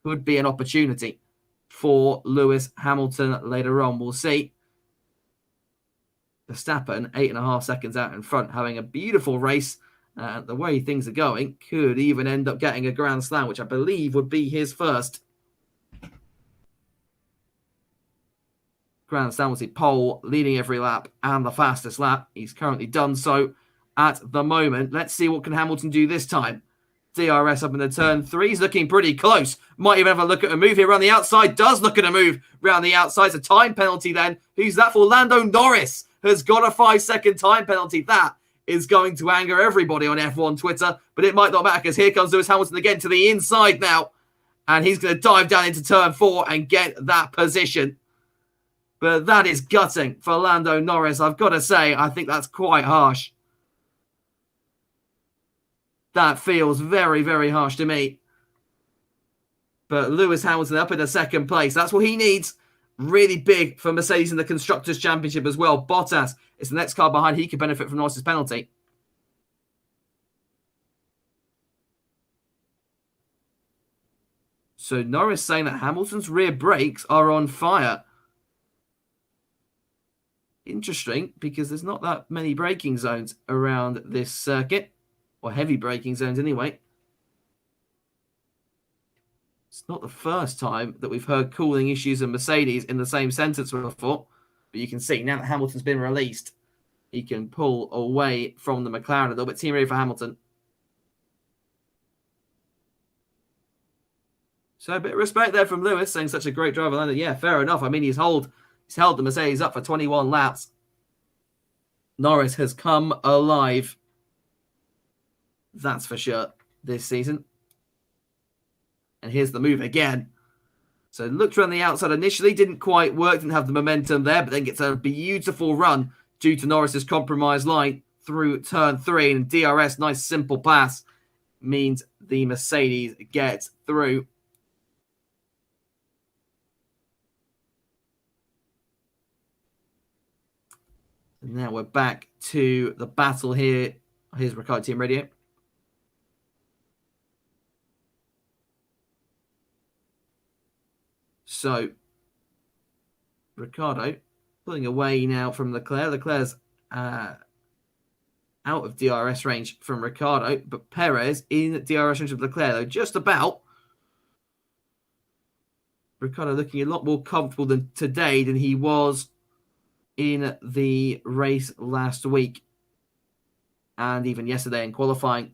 Could be an opportunity for Lewis Hamilton later on. We'll see. Verstappen, 8.5 seconds out in front, having a beautiful race. The way things are going, could even end up getting a Grand Slam, which I believe would be his first. Grand Slam was the pole, leading every lap and the fastest lap. He's currently done so at the moment. Let's see what can Hamilton do this time. DRS up in the turn 3. He's looking pretty close. Might even have a look at a move here around the outside. Does look at a move around the outside. It's a time penalty then. Who's that for? Lando Norris has got a 5-second time penalty. That is going to anger everybody on F1 Twitter, but it might not matter because here comes Lewis Hamilton again to the inside now. And he's going to dive down into turn 4 and get that position. But that is gutting for Lando Norris. I've got to say, I think that's quite harsh. That feels very, very harsh to me. But Lewis Hamilton up in the second place. That's what he needs. Really big for Mercedes in the Constructors' Championship as well. Bottas is the next car behind. He could benefit from Norris's penalty. So Norris saying that Hamilton's rear brakes are on fire. Interesting, because there's not that many braking zones around this circuit. Or heavy braking zones anyway. It's not the first time that we've heard cooling issues in Mercedes in the same sentence before. But you can see now that Hamilton's been released, he can pull away from the McLaren a little bit. Team ready for Hamilton. So a bit of respect there from Lewis, saying such a great driver. Lando. Yeah, fair enough. I mean, he's held the Mercedes up for 21 laps. Norris has come alive. That's for sure this season. And here's the move again. So looked around the outside initially, didn't quite work, didn't have the momentum there, but then gets a beautiful run due to Norris's compromised line through turn 3. And DRS, nice simple pass, means the Mercedes gets through. And now we're back to the battle here. Here's Ricciardo team radio. So, Ricciardo pulling away now from Leclerc. Leclerc's out of DRS range from Ricciardo, but Perez in DRS range of Leclerc, though, just about. Ricciardo looking a lot more comfortable today than he was in the race last week and even yesterday in qualifying.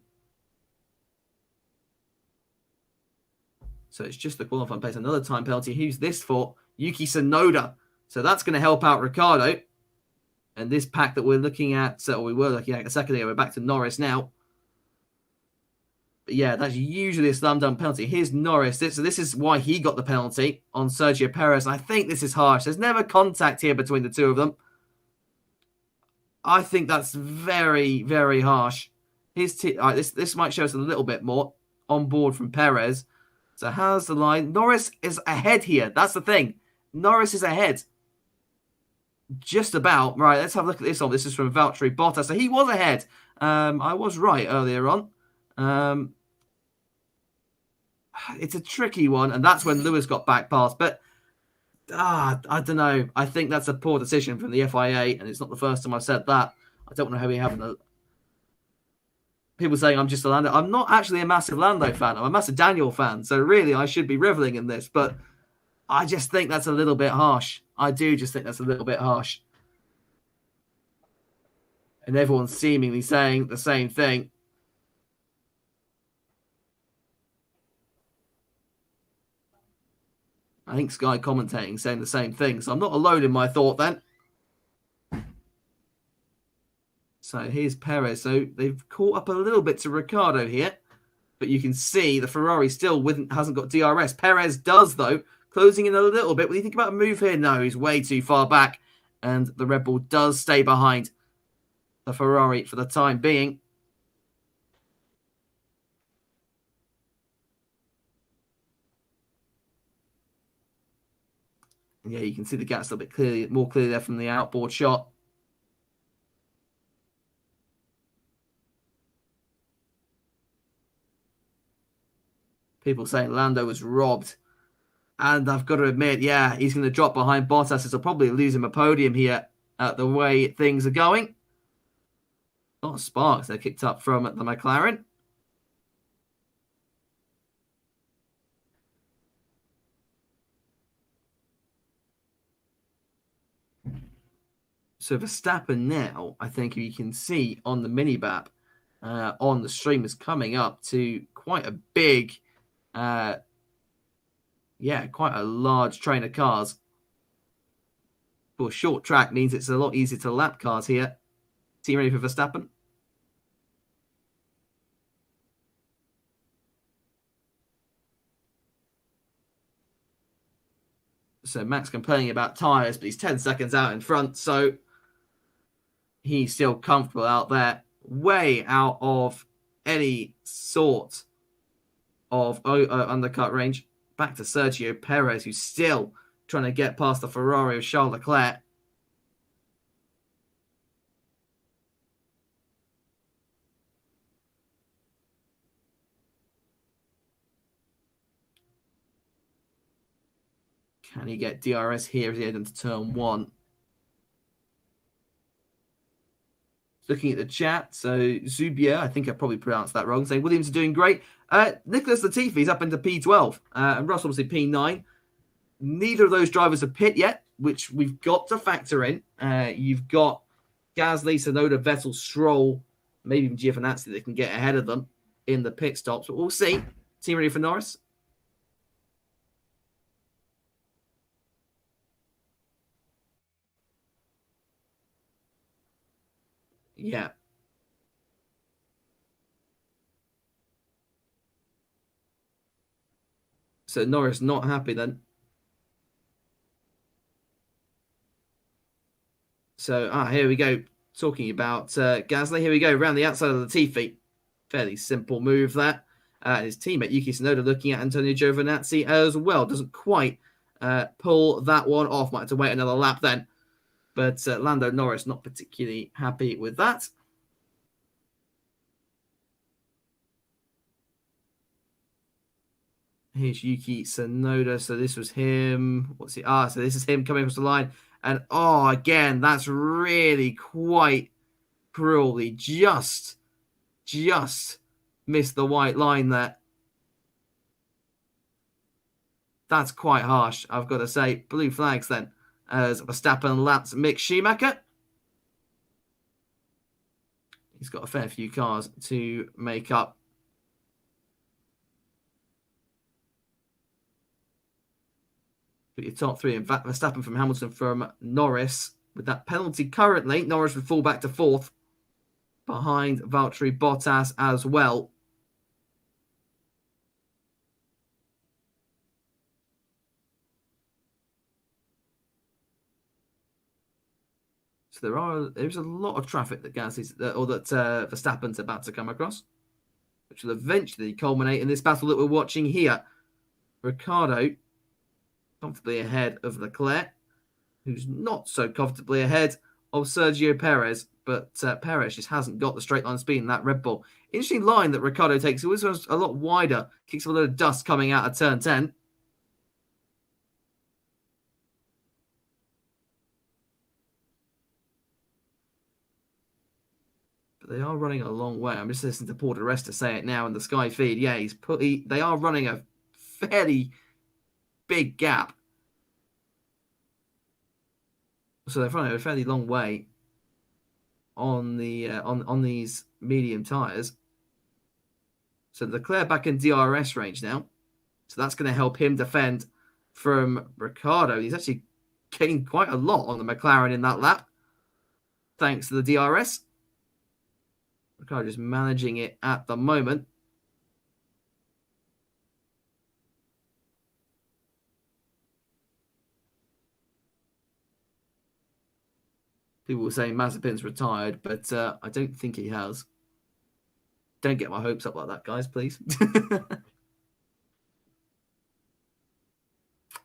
So it's just the qualifying pace. Another time penalty. Who's this for? Yuki Tsunoda. So that's going to help out Ricciardo. And this pack that we're looking at, so we were looking at a second ago, we're back to Norris now. But yeah, that's usually a slam dunk penalty. Here's Norris. So this is why he got the penalty on Sergio Perez. I think this is harsh. There's never contact here between the two of them. I think that's very, very harsh. This might show us a little bit more on board from Perez. So how's the line? Norris is ahead here. That's the thing. Norris is ahead. Just about. Right, let's have a look at this one. This is from Valtteri Bottas. So he was ahead. I was right earlier on. It's a tricky one, and that's when Lewis got back past. But I don't know. I think that's a poor decision from the FIA, and it's not the first time I've said that. I don't want to have you having people saying I'm just a Lando. I'm not actually a massive Lando fan. I'm a massive Daniel fan. So really, I should be reveling in this. But I just think that's a little bit harsh. I do just think that's a little bit harsh. And everyone's seemingly saying the same thing. I think Sky commentating saying the same thing. So I'm not alone in my thought then. So here's Perez. So they've caught up a little bit to Ricciardo here. But you can see the Ferrari still hasn't got DRS. Perez does, though, closing in a little bit. When you think about a move here, no, he's way too far back. And the Red Bull does stay behind the Ferrari for the time being. Yeah, you can see the gaps a little bit more clearly there from the outboard shot. People saying Lando was robbed. And I've got to admit, yeah, he's going to drop behind Bottas. It'll probably lose him a podium here at the way things are going. A lot of sparks they're kicked up from the McLaren. So Verstappen now, I think you can see on the mini-map on the stream is coming up to quite a big, quite a large train of cars. For a short track means it's a lot easier to lap cars here. Team ready for Verstappen? So Max complaining about tyres, but he's 10 seconds out in front, so he's still comfortable out there, way out of any sort of undercut range. Back to Sergio Perez, who's still trying to get past the Ferrari of Charles Leclerc. Can he get DRS here as he heads into turn 1? Looking at the chat, so Zubia, I think I probably pronounced that wrong, saying Williams are doing great. Nicholas Latifi's up into P12, and Russ obviously P9. Neither of those drivers are pit yet, which we've got to factor in. You've got Gasly, Tsunoda, Vettel, Stroll, maybe even Giovinazzi that can get ahead of them in the pit stops, but we'll see. Team ready for Norris? Yeah. So Norris not happy then. So, here we go. talking about Gasly. Here we go, around the outside of the T-feet. Fairly simple move there. His teammate Yuki Tsunoda looking at Antonio Giovinazzi as well. Doesn't quite pull that one off. Might have to wait another lap then. But Lando Norris not particularly happy with that. Here's Yuki Tsunoda. So this was him. What's he? So this is him coming across the line. And again, that's really quite cruelly just missed the white line there. That's quite harsh, I've got to say. Blue flags then, as Verstappen laps Mick Schumacher. He's got a fair few cars to make up. But your top three, in fact, Verstappen from Hamilton from Norris. With that penalty currently, Norris would fall back to fourth, behind Valtteri Bottas as well. So there's a lot of traffic that Verstappen's about to come across, which will eventually culminate in this battle that we're watching here. Ricciardo comfortably ahead of Leclerc, who's not so comfortably ahead of Sergio Perez, but Perez just hasn't got the straight line speed in that Red Bull. Interesting line that Ricciardo takes. It was a lot wider, kicks a lot of dust coming out of turn 10. They are running a long way. I'm just listening to Paul DeResta say it now in the Sky feed. Yeah, they are running a fairly big gap. So they're running a fairly long way on the on these medium tyres. So Leclerc back in DRS range now. So that's going to help him defend from Ricciardo. He's actually gained quite a lot on the McLaren in that lap, thanks to the DRS. Ricciardo just managing it at the moment. People were saying Mazepin's retired, but I don't think he has. Don't get my hopes up like that, guys, please.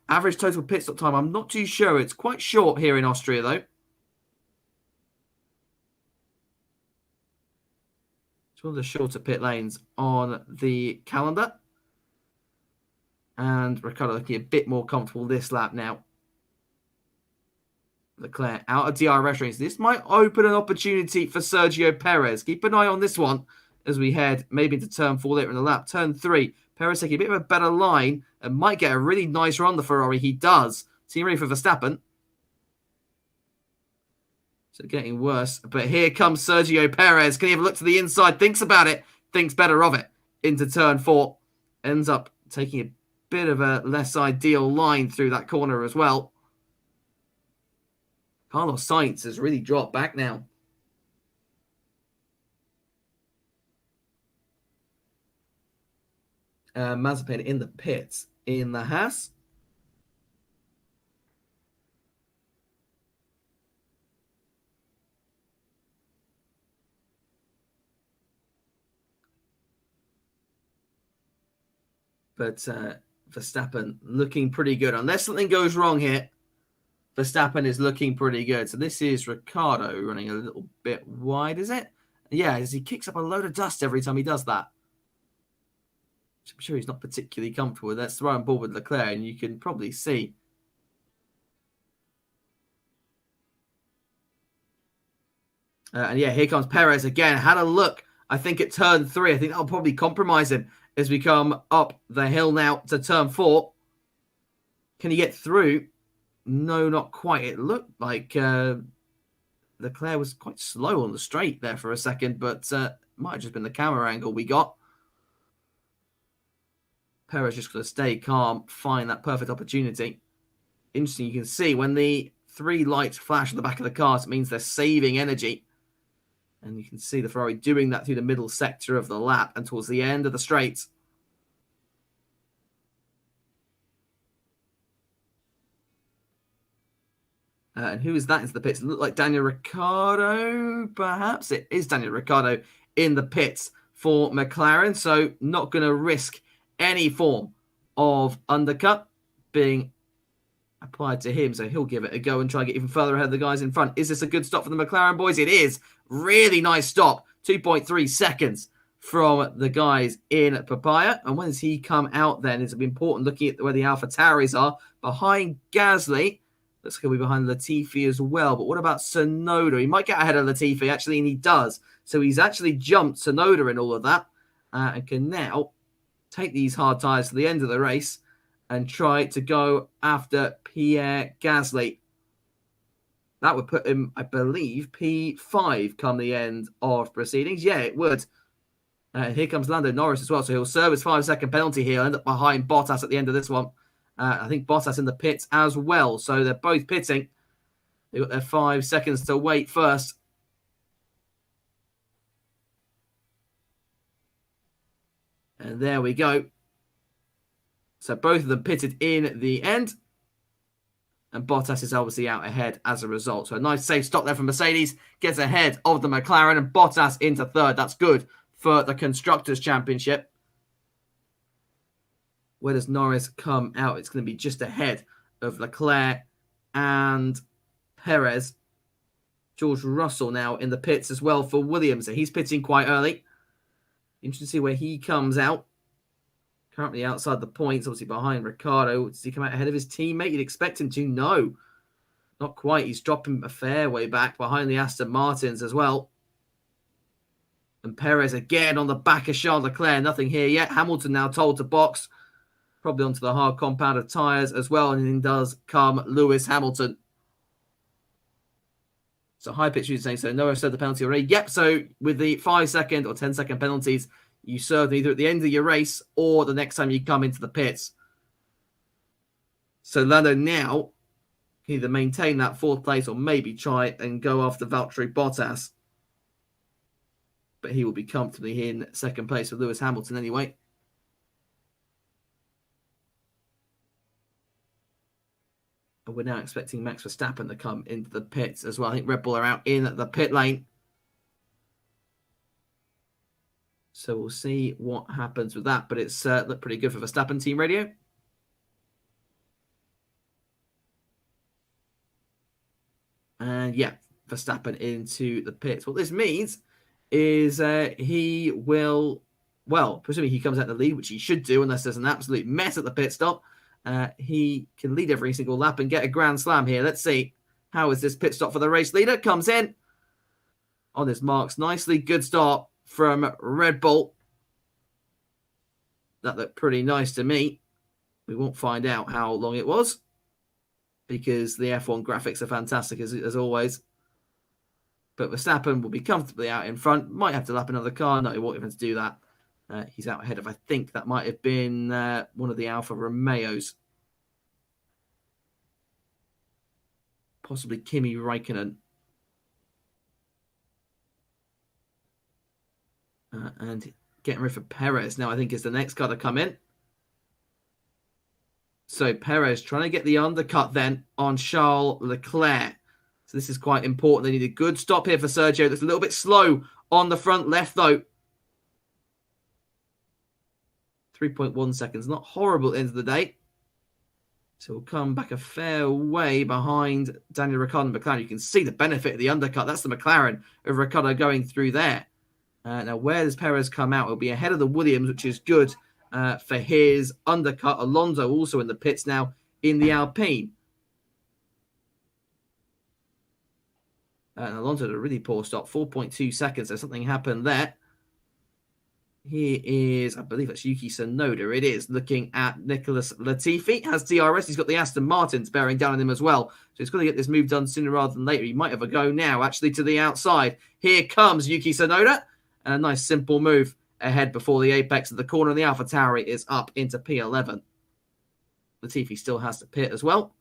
Average total pit stop time, I'm not too sure. It's quite short here in Austria, though. It's one of the shorter pit lanes on the calendar. And Ricciardo looking a bit more comfortable this lap now. Leclerc out of DRS range. This might open an opportunity for Sergio Perez. Keep an eye on this one as we head maybe into turn 4 later in the lap. Turn 3, Perez taking a bit of a better line and might get a really nice run on the Ferrari. He does. Team ready for Verstappen. So getting worse. But here comes Sergio Perez. Can he have a look to the inside? Thinks about it. Thinks better of it. Into turn 4. Ends up taking a bit of a less ideal line through that corner as well. Carlos Sainz has really dropped back now. Mazepin in the pits in the Haas. But Verstappen looking pretty good. Unless something goes wrong here, Verstappen is looking pretty good. So this is Ricciardo running a little bit wide, is it? Yeah, as he kicks up a load of dust every time he does that. I'm sure he's not particularly comfortable with that. Let's throw on board with Leclerc, and you can probably see. And yeah, here comes Perez again. Had a look, I think, at turn 3. I think that'll probably compromise him as we come up the hill now to turn 4. Can he get through? No, not quite. It looked like Leclerc was quite slow on the straight there for a second, but might have just been the camera angle we got. Perez just got to stay calm, find that perfect opportunity. Interesting, you can see when the 3 lights flash on the back of the car, it means they're saving energy. And you can see the Ferrari doing that through the middle sector of the lap and towards the end of the straight. And who is that into the pits? It looked like Daniel Ricciardo, perhaps. It is Daniel Ricciardo in the pits for McLaren. So not going to risk any form of undercut being applied to him. So he'll give it a go and try and get even further ahead of the guys in front. Is this a good stop for the McLaren boys? It is. Really nice stop. 2.3 seconds from the guys in Papaya. And when does he come out then? It's important looking at where the AlphaTauris are. Behind Gasly. Looks like he'll be behind Latifi as well. But what about Tsunoda? He might get ahead of Latifi, actually, and he does. So he's actually jumped Tsunoda in all of that and can now take these hard tyres to the end of the race and try to go after Pierre Gasly. That would put him, I believe, P5 come the end of proceedings. Yeah, it would. Here comes Lando Norris as well. So he'll serve his 5-second penalty here. He'll end up behind Bottas at the end of this one. I think Bottas in the pits as well. So they're both pitting. They've got their 5 seconds to wait first. And there we go. So both of them pitted in the end. And Bottas is obviously out ahead as a result. So a nice safe stop there from Mercedes. Gets ahead of the McLaren and Bottas into third. That's good for the Constructors' Championship. Where does Norris come out? It's going to be just ahead of Leclerc and Perez. George Russell now in the pits as well for Williams. So he's pitting quite early. Interesting to see where he comes out. Currently outside the points, obviously behind Ricciardo. Does he come out ahead of his teammate? You'd expect him to. No, not quite. He's dropping a fair way back behind the Aston Martins as well. And Perez again on the back of Charles Leclerc. Nothing here yet. Hamilton now told to box. Probably onto the hard compound of tyres as well. And in does come Lewis Hamilton. So high pitch you'd say. So Noah served the penalty already. Yep. So with the 5-second or 10-second penalties, you serve either at the end of your race or the next time you come into the pits. So Lando now can either maintain that 4th place or maybe try and go after Valtteri Bottas. But he will be comfortably in 2nd place with Lewis Hamilton anyway. But we're now expecting Max Verstappen to come into the pits as well. I think Red Bull are out in the pit lane. So we'll see what happens with that. But it's looked pretty good for Verstappen team radio. And yeah, Verstappen into the pits. What this means is he will, well, presumably he comes out in the lead, which he should do unless there's an absolute mess at the pit stop. He can lead every single lap and get a grand slam here. Let's see. How is this pit stop for the race leader? Comes in on his marks nicely. Good start from Red Bull. That looked pretty nice to me. We won't find out how long it was because the F1 graphics are fantastic as always. But Verstappen will be comfortably out in front. Might have to lap another car. No, he won't even do that. He's out ahead of, I think that might have been one of the Alfa Romeos. Possibly Kimi Räikkönen. And getting rid for Perez now, I think, is the next car to come in. So Perez trying to get the undercut then on Charles Leclerc. So this is quite important. They need a good stop here for Sergio. That's a little bit slow on the front left, though. 3.1 seconds. Not horrible at the end of the day. So we'll come back a fair way behind Daniel Ricciardo and McLaren. You can see the benefit of the undercut. That's the McLaren of Ricciardo going through there. Now, where does Perez come out? It'll be ahead of the Williams, which is good for his undercut. Alonso also in the pits now in the Alpine. And Alonso had a really poor stop, 4.2 seconds. So something happened there. Here is, I believe it's Yuki Tsunoda. It is looking at Nicholas Latifi. Has DRS. He's got the Aston Martins bearing down on him as well. So he's got to get this move done sooner rather than later. He might have a go now, actually, to the outside. Here comes Yuki Tsunoda. And a nice simple move ahead before the apex of the corner. And the AlphaTauri is up into P11. Latifi still has to pit as well.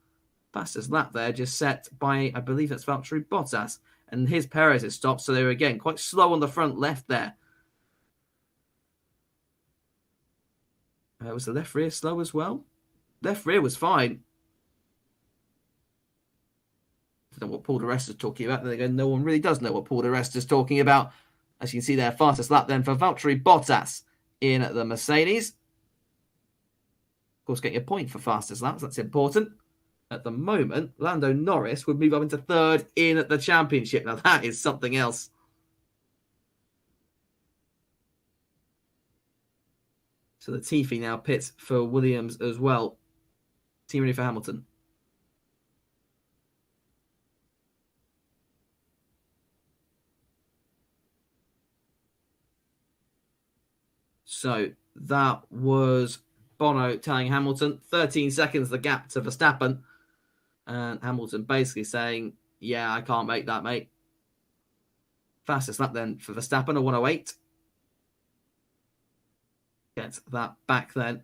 Fastest lap there, just set by, I believe that's Valtteri Bottas. And his Perez is stopped. So they were, again, quite slow on the front left there. Was the left rear slow as well? Left rear was fine. don't know what Paul di Resta is talking about. Then they go, no one really does know what Paul di Resta is talking about. As you can see there, fastest lap then for Valtteri Bottas in the Mercedes. Of course, getting a point for fastest laps. That's important. At the moment, Lando Norris would move up into third in the championship. Now, that is something else. So the Latifi now pits for Williams as well. Team ready for Hamilton. So that was Bono telling Hamilton 13 seconds the gap to Verstappen. And Hamilton basically saying, yeah, I can't make that, mate. Fastest lap then for Verstappen, a 1:08. Gets that back then.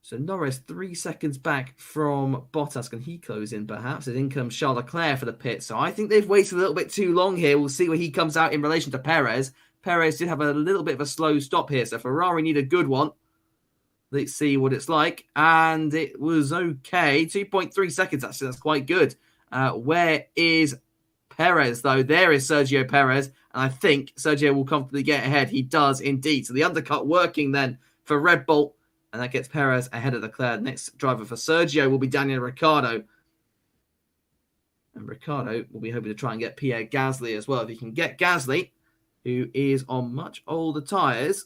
So Norris 3 seconds back from Bottas. Can he close in perhaps? And in comes Charles Leclerc for the pit. So I think they've waited a little bit too long here. We'll see where he comes out in relation to Perez. Perez did have a little bit of a slow stop here. So Ferrari need a good one. Let's see what it's like. And it was okay. 2.3 seconds, actually. That's quite good. Where is Perez, though? There is Sergio Perez. And I think Sergio will comfortably get ahead. He does indeed. So the undercut working then for Red Bull. And that gets Perez ahead of Leclerc. Next driver for Sergio will be Daniel Ricciardo. And Ricciardo will be hoping to try and get Pierre Gasly as well. If he can get Gasly, who is on much older tyres,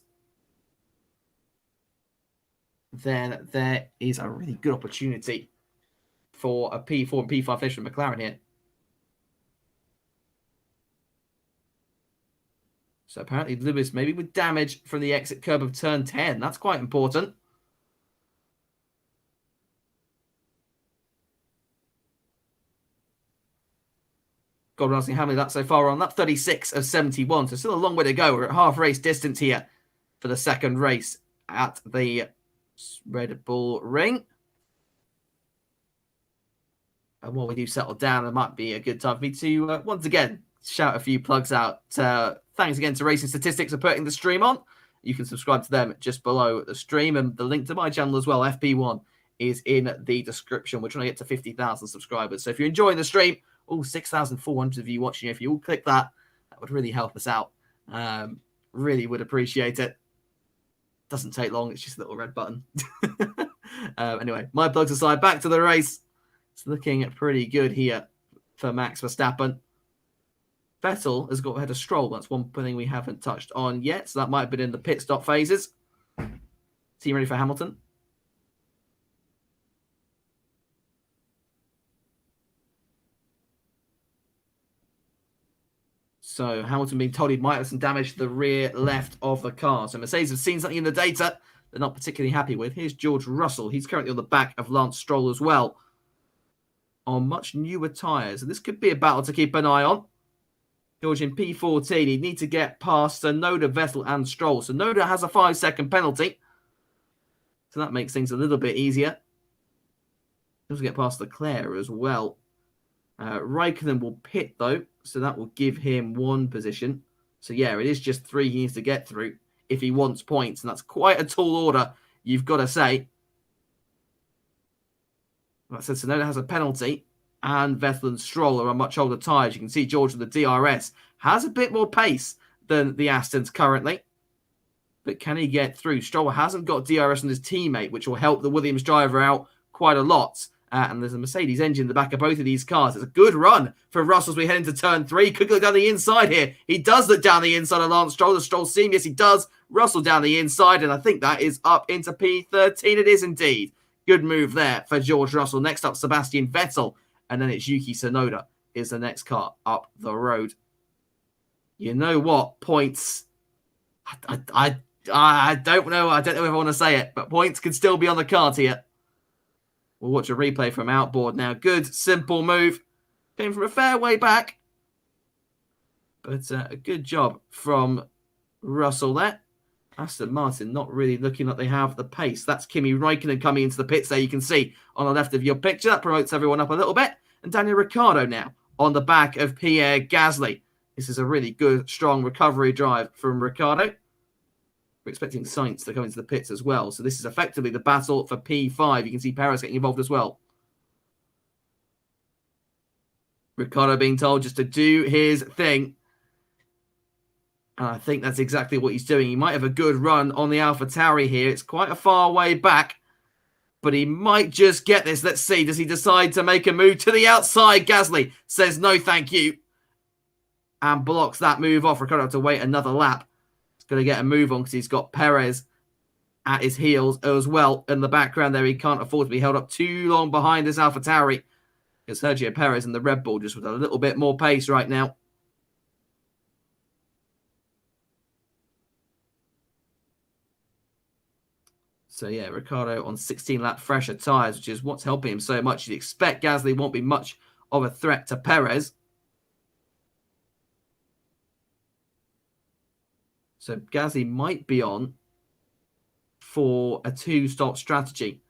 then there is a really good opportunity for a P4 and P5 finish from McLaren here. So apparently Lewis maybe with damage from the exit curb of turn 10. That's quite important. God, we're asking how many laps so far on. Lap 36 of 71. So still a long way to go. We're at half race distance here for the second race at the Red Bull Ring. And while we do settle down, it might be a good time for me to once again shout a few plugs out. Thanks again to Racing Statistics for putting the stream on. You can subscribe to them just below the stream, and the link to my channel as well, FP1, is in the description. We're trying to get to 50,000 subscribers. So if you're enjoying the stream, 6,400 of you watching. If you all click that, that would really help us out. Really would appreciate it. Doesn't take long. It's just a little red button. Anyway, my plugs aside, back to the race. It's looking pretty good here for Max Verstappen. Vettel has got ahead of Stroll. That's one thing we haven't touched on yet. So that might have been in the pit stop phases. Team ready for Hamilton? So Hamilton being told he might have some damage to the rear left of the car. So Mercedes have seen something in the data they're not particularly happy with. Here's George Russell. He's currently on the back of Lance Stroll as well, on much newer tyres. And this could be a battle to keep an eye on. George in P14. He'd need to get past Tsunoda, Vettel and Stroll. So Tsunoda has a 5-second penalty. So that makes things a little bit easier. He also get past Leclerc as well. Raikkonen will pit, though, so that will give him one position. So, yeah, it is just 3 he needs to get through if he wants points, and that's quite a tall order, you've got to say. Like I said, Tsunoda has a penalty, and Vettel and Stroll are on much older tyres. You can see George with the DRS has a bit more pace than the Astons currently, but can he get through? Stroll hasn't got DRS on his teammate, which will help the Williams driver out quite a lot. And there's a Mercedes engine in the back of both of these cars. It's a good run for Russell as we head into turn 3. Could look down the inside here. He does look down the inside of Lance Stroll. Does Stroll see him? Yes, he does. Russell down the inside, and I think that is up into P13. It is indeed. Good move there for George Russell. Next up, Sebastian Vettel, and then it's Yuki Tsunoda is the next car up the road. You know what? Points. I don't know. I don't know if I want to say it, but points could still be on the card here. We'll watch a replay from outboard now. Good, simple move. Came from a fair way back. But a good job from Russell there. Aston Martin not really looking like they have the pace. That's Kimi Raikkonen coming into the pits there. You can see on the left of your picture. That promotes everyone up a little bit. And Daniel Ricciardo now on the back of Pierre Gasly. This is a really good, strong recovery drive from Ricciardo. We're expecting Sainz to come into the pits as well. So this is effectively the battle for P5. You can see Perez getting involved as well. Ricciardo being told just to do his thing. And I think that's exactly what he's doing. He might have a good run on the AlphaTauri here. It's quite a far way back, but he might just get this. Let's see. Does he decide to make a move to the outside? Gasly says no, thank you, and blocks that move off. Ricciardo have to wait another lap. He's going to get a move on because he's got Perez at his heels as well. In the background there, he can't afford to be held up too long behind this AlphaTauri. It's Sergio Perez and the Red Bull just with a little bit more pace right now. So yeah, Ricciardo on 16-lap fresher tyres, which is what's helping him so much. You'd expect Gasly won't be much of a threat to Perez. So Gasly might be on for a two-stop strategy.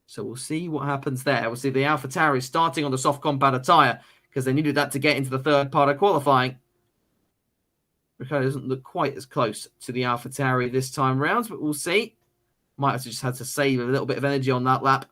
So we'll see what happens there. We'll see the AlphaTauri starting on the soft compound tyre because they needed that to get into the third part of qualifying. Ricciardo doesn't look quite as close to the AlphaTauri this time round, but we'll see. Might have just had to save a little bit of energy on that lap.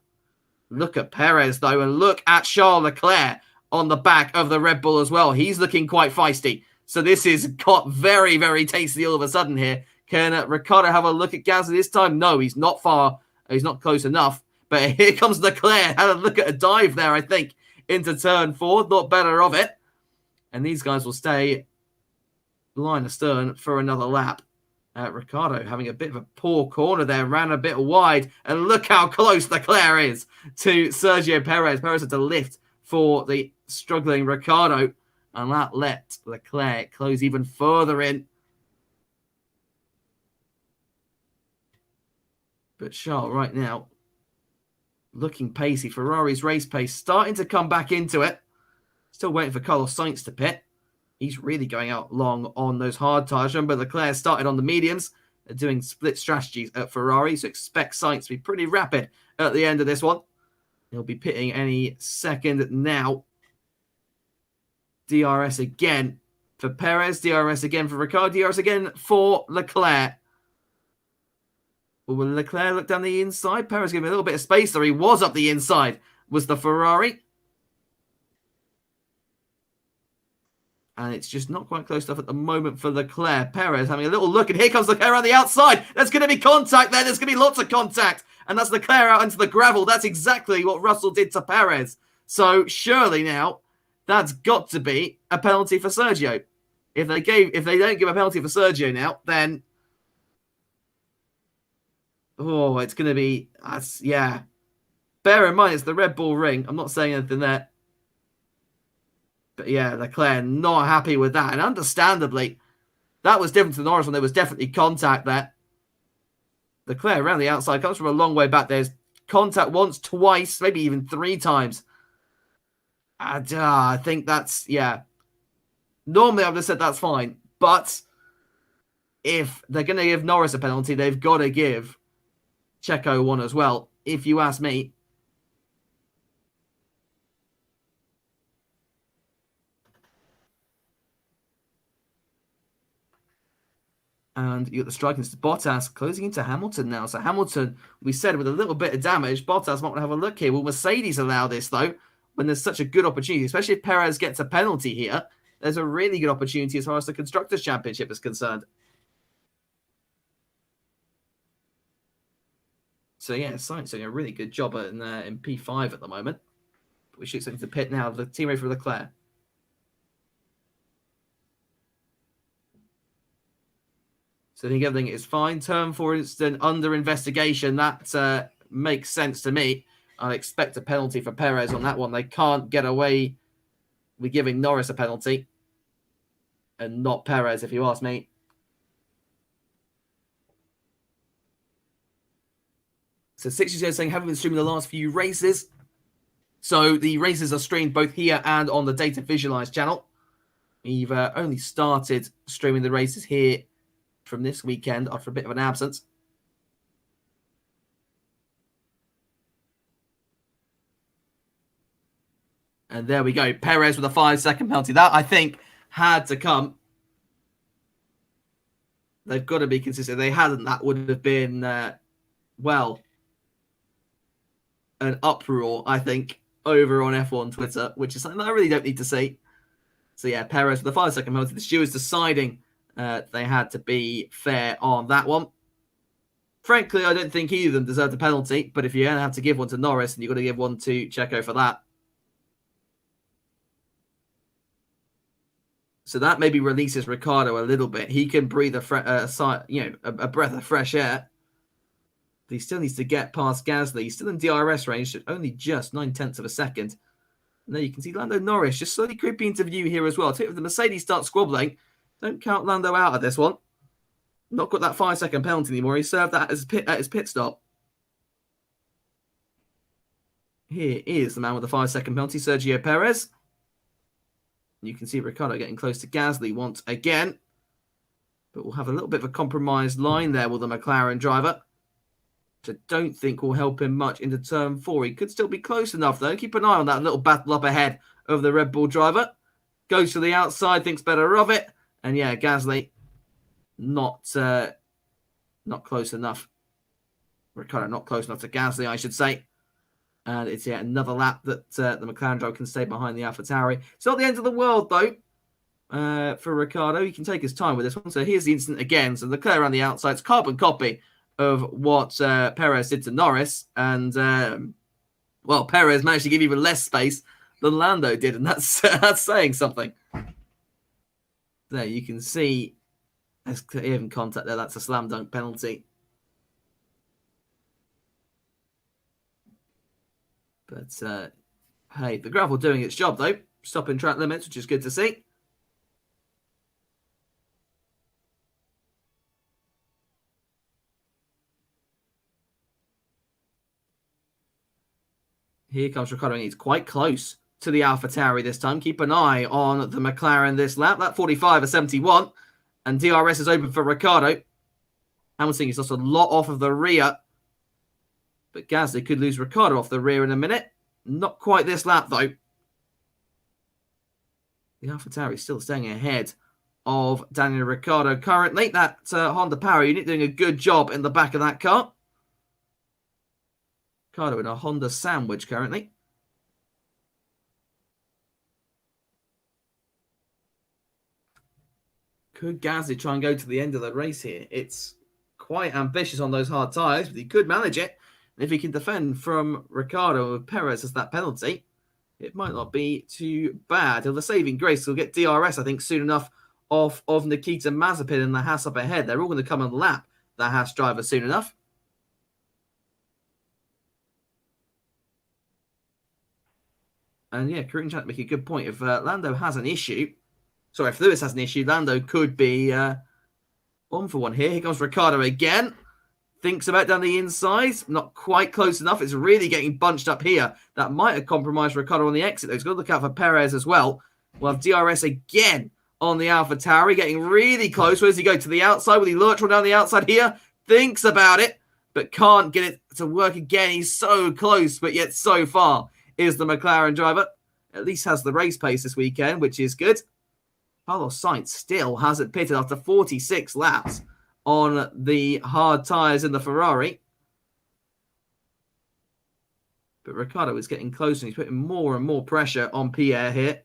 Look at Perez, though, and look at Charles Leclerc on the back of the Red Bull as well. He's looking quite feisty. So this is got very, very tasty all of a sudden here. Can Ricciardo have a look at Gasly this time? No, he's not far. He's not close enough. But here comes Leclerc. Had a look at a dive there, I think, into turn 4. Thought better of it. And these guys will stay line astern for another lap. Ricciardo having a bit of a poor corner there, ran a bit wide, and look how close Leclerc is to Sergio Perez. Perez had to lift for the struggling Ricciardo, and that let Leclerc close even further in. But Charles right now looking pacey. Ferrari's race pace starting to come back into it. Still waiting for Carlos Sainz to pit. He's really going out long on those hard tyres. Remember, Leclerc started on the mediums. They're doing split strategies at Ferrari, so expect Sainz to be pretty rapid at the end of this one. He'll be pitting any second now. DRS again for Perez. DRS again for Ricciardo. DRS again for Leclerc. Will Leclerc look down the inside? Perez giving a little bit of space there. He was up the inside. Was the Ferrari. And it's just not quite close enough at the moment for Leclerc. Perez having a little look, and here comes Leclerc around the outside. There's going to be contact there. There's going to be lots of contact. And that's Leclerc out into the gravel. That's exactly what Russell did to Perez. So surely now, that's got to be a penalty for Sergio. If they don't give a penalty for Sergio now, then it's going to be, yeah. Bear in mind, it's the Red Bull Ring. I'm not saying anything there. But yeah, Leclerc not happy with that. And understandably, that was different to Norris when there was definitely contact there. Leclerc around the outside, comes from a long way back. There's contact once, twice, maybe even 3 times. And I think that's, yeah. Normally I would have said that's fine. But if they're going to give Norris a penalty, they've got to give Checo one as well, if you ask me. And you got the striking to Bottas closing into Hamilton now. So Hamilton, we said, with a little bit of damage, Bottas might want to have a look here. Will Mercedes allow this, though, when there's such a good opportunity? Especially if Perez gets a penalty here. There's a really good opportunity as far as the Constructors' Championship is concerned. So, yeah, Sainz doing a really good job in P5 at the moment. But we should expect to pit now. The team ready for Leclerc. So I think everything is fine. Turn 4 incident under investigation. That makes sense to me. I expect a penalty for Perez on that one. They can't get away with giving Norris a penalty. And not Perez, if you ask me. So 60 saying, haven't been streaming the last few races. So the races are streamed both here and on the Data Visualize channel. We've only started streaming the races here from this weekend after a bit of an absence. And there we go. Perez with a 5-second penalty. That, I think, had to come. They've got to be consistent. If they hadn't, that would have been, well, an uproar, I think, over on F1 Twitter, which is something that I really don't need to see. So yeah, Perez with the 5-second penalty. The stewards deciding they had to be fair on that one. Frankly, I don't think either of them deserved a penalty, but if you're going to have to give one to Norris, then you've got to give one to Checo for that. So that maybe releases Ricciardo a little bit. He can breathe a breath of fresh air. But he still needs to get past Gasly. He's still in DRS range, only just 9/10 of a second. And there you can see Lando Norris just slowly creeping into view here as well. If the Mercedes starts squabbling, don't count Lando out of this one. Not got that 5-second penalty anymore. He served that at his pit stop. Here is the man with the 5-second penalty, Sergio Perez. You can see Ricciardo getting close to Gasly once again. But we'll have a little bit of a compromised line there with the McLaren driver. Which I don't think will help him much into turn 4. He could still be close enough, though. Keep an eye on that little battle up ahead of the Red Bull driver. Goes to the outside, thinks better of it. And yeah, Gasly not close enough. Ricciardo not close enough to Gasly, I should say. And it's yet another lap that the McLaren driver can stay behind the AlphaTauri. It's not the end of the world, though, for Ricciardo. He can take his time with this one. So here's the incident again. So Leclerc around the outside. It's carbon copy of what Perez did to Norris. And, Perez managed to give even less space than Lando did. And that's saying something. There, you can see there's even contact there. That's a slam dunk penalty. But, hey, the gravel doing its job, though. Stopping track limits, which is good to see. Here comes Ricciardo, and he's quite close to the AlphaTauri this time. Keep an eye on the McLaren this lap. That 45 or 71. And DRS is open for Ricciardo. Hamilton has lost a lot off of the rear. But Gasly could lose Ricciardo off the rear in a minute. Not quite this lap, though. The AlphaTauri is still staying ahead of Daniel Ricciardo currently. That Honda power unit doing a good job in the back of that car. Ricciardo in a Honda sandwich currently. Could Gasly try and go to the end of the race here? It's quite ambitious on those hard tyres, but he could manage it. And if he can defend from Ricciardo with Perez as that penalty, it might not be too bad. He'll the saving grace. He'll get DRS, I think, soon enough off of Nikita Mazepin and the Haas up ahead. They're all going to come and lap the Haas driver soon enough. And yeah, Korean chat make a good point. If Lando has an issue, sorry, if Lewis has an issue, Lando could be on for one here. Here comes Ricciardo again. Thinks about down the inside. Not quite close enough. It's really getting bunched up here. That might have compromised Ricciardo on the exit, though. He's got to look out for Perez as well. We'll have DRS again on the AlphaTauri. Getting really close. Where does he go? To the outside? Will he lurch on down the outside here? Thinks about it, but can't get it to work again. He's so close, but yet so far is the McLaren driver. At least has the race pace this weekend, which is good. Carlos Sainz still hasn't pitted after 46 laps on the hard tyres in the Ferrari. But Ricciardo is getting closer. He's putting more and more pressure on Pierre here.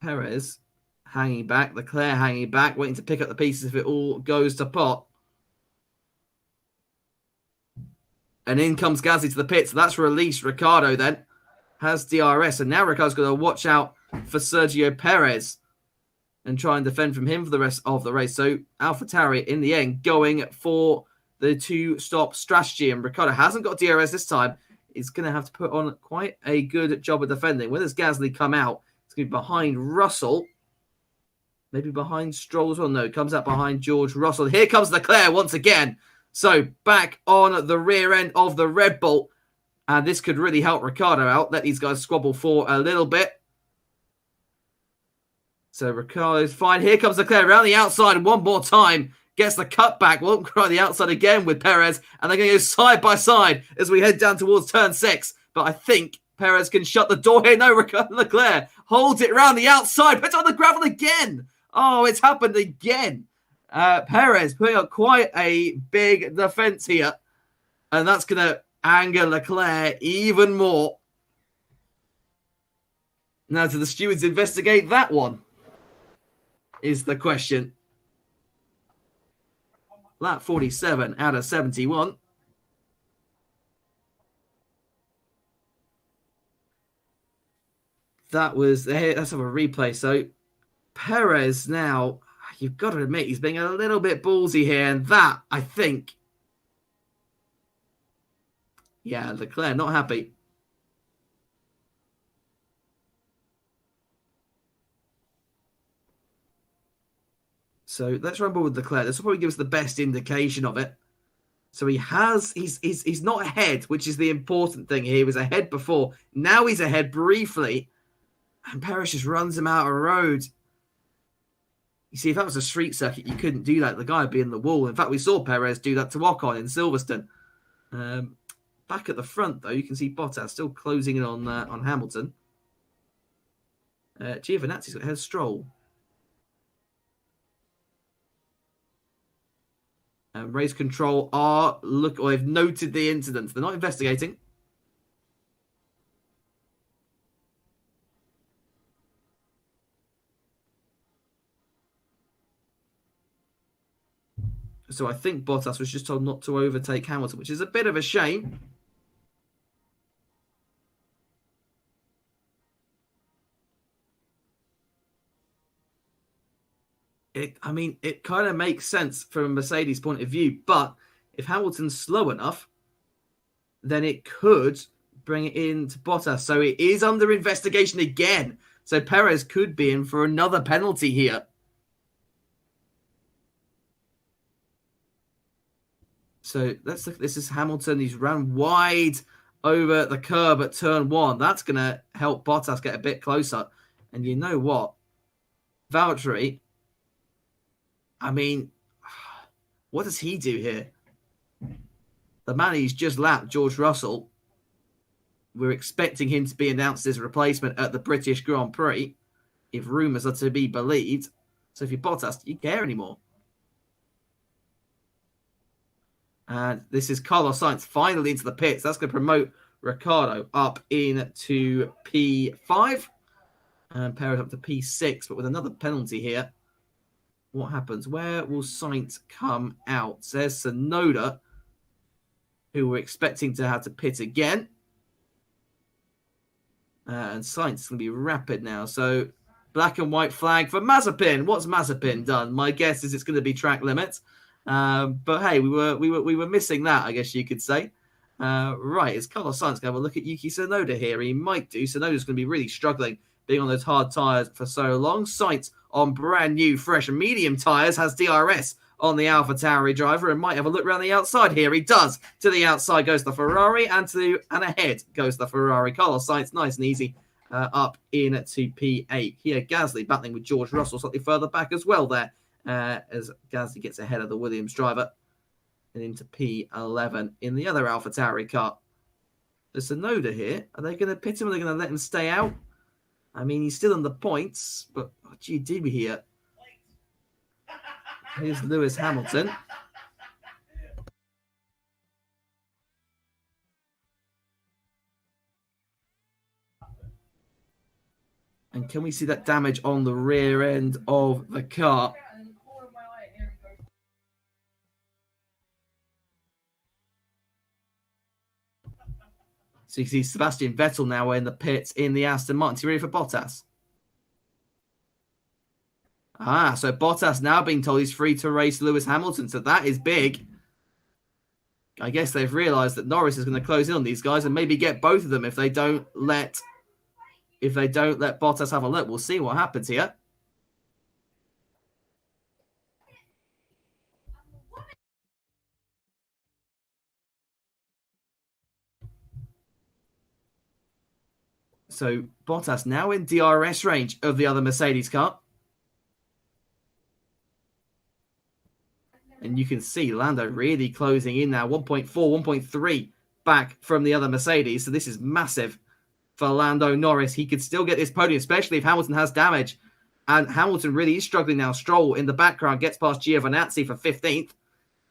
Perez hanging back. Leclerc hanging back, waiting to pick up the pieces if it all goes to pot. And in comes Gasly to the pit. So that's released Ricciardo then. Has DRS. And now Ricciardo's got to watch out for Sergio Perez and try and defend from him for the rest of the race. So AlphaTauri, in the end, going for the two-stop strategy. And Ricciardo hasn't got DRS this time. He's going to have to put on quite a good job of defending. Where does Gasly come out? It's going to be behind Russell. Maybe behind Stroll as well. No, comes out behind George Russell. Here comes Leclerc once again. So back on the rear end of the Red Bull. And this could really help Ricciardo out. Let these guys squabble for a little bit. So Ricciardo's fine. Here comes Leclerc around the outside one more time. Gets the cutback. Won't cry the outside again with Perez. And they're going to go side by side as we head down towards turn 6. But I think Perez can shut the door here. No, Leclerc holds it around the outside. Puts on the gravel again. Oh, it's happened again. Perez putting up quite a big defense here. And that's going to anger Leclerc even more. Now, do the stewards investigate that one? Is the question. Lap 47 out of 71. Let's have a replay. So Perez now, you've got to admit, he's being a little bit ballsy here. And that, I think, yeah, Leclerc not happy. So let's rumble with Leclerc. This will probably give us the best indication of it. So he's not ahead, which is the important thing here. He was ahead before. Now he's ahead briefly. And Perez just runs him out of road. You see, if that was a street circuit, you couldn't do that. The guy would be in the wall. In fact, we saw Perez do that to Ocon in Silverstone. Back at the front, though, you can see Bottas still closing in on Hamilton. Giovinazzi's got ahead of Stroll. Race control they've noted the incident. They're not investigating. So I think Bottas was just told not to overtake Hamilton, which is a bit of a shame. It kind of makes sense from a Mercedes point of view, but if Hamilton's slow enough, then it could bring it into Bottas. So it is under investigation again. So Perez could be in for another penalty here. So let's look. This is Hamilton. He's ran wide over the curb at turn 1. That's going to help Bottas get a bit closer. And you know what? Valtteri, what does he do here? The man he's just lapped, George Russell. We're expecting him to be announced as a replacement at the British Grand Prix, if rumours are to be believed. So if you're Bottas, do you care anymore? And this is Carlos Sainz finally into the pits. That's going to promote Ricciardo up into P5. And Perez up to P6, but with another penalty here. What happens? Where will Sainz come out? There's Tsunoda, who we're expecting to have to pit again. And Sainz is going to be rapid now. So black and white flag for Mazepin. What's Mazepin done? My guess is it's going to be track limits. But hey, we were missing that, I guess you could say. Right, it's Carlos Sainz going to have a look at Yuki Tsunoda here. He might do. Tsunoda's going to be really struggling being on those hard tyres for so long. Sainz on brand new, fresh, medium tyres has DRS on the AlphaTauri driver and might have a look around the outside here. He does. To the outside goes the Ferrari and ahead goes the Ferrari. Carlos Sainz, nice and easy, up into P8. Here, Gasly battling with George Russell slightly further back as well there, as Gasly gets ahead of the Williams driver and into P11 in the other AlphaTauri car. There's Tsunoda here. Are they going to pit him or are they going to let him stay out? He's still in the points, but what do you do here? Here's Lewis Hamilton. And can we see that damage on the rear end of the car? So you see Sebastian Vettel now in the pits in the Aston Martin. Is he ready for Bottas? So Bottas now being told he's free to race Lewis Hamilton. So that is big. I guess they've realised that Norris is going to close in on these guys and maybe get both of them if they don't let Bottas have a look. We'll see what happens here. So Bottas now in DRS range of the other Mercedes car. And you can see Lando really closing in now. 1.4, 1.3 back from the other Mercedes. So this is massive for Lando Norris. He could still get this podium, especially if Hamilton has damage. And Hamilton really is struggling now. Stroll in the background gets past Giovinazzi for 15th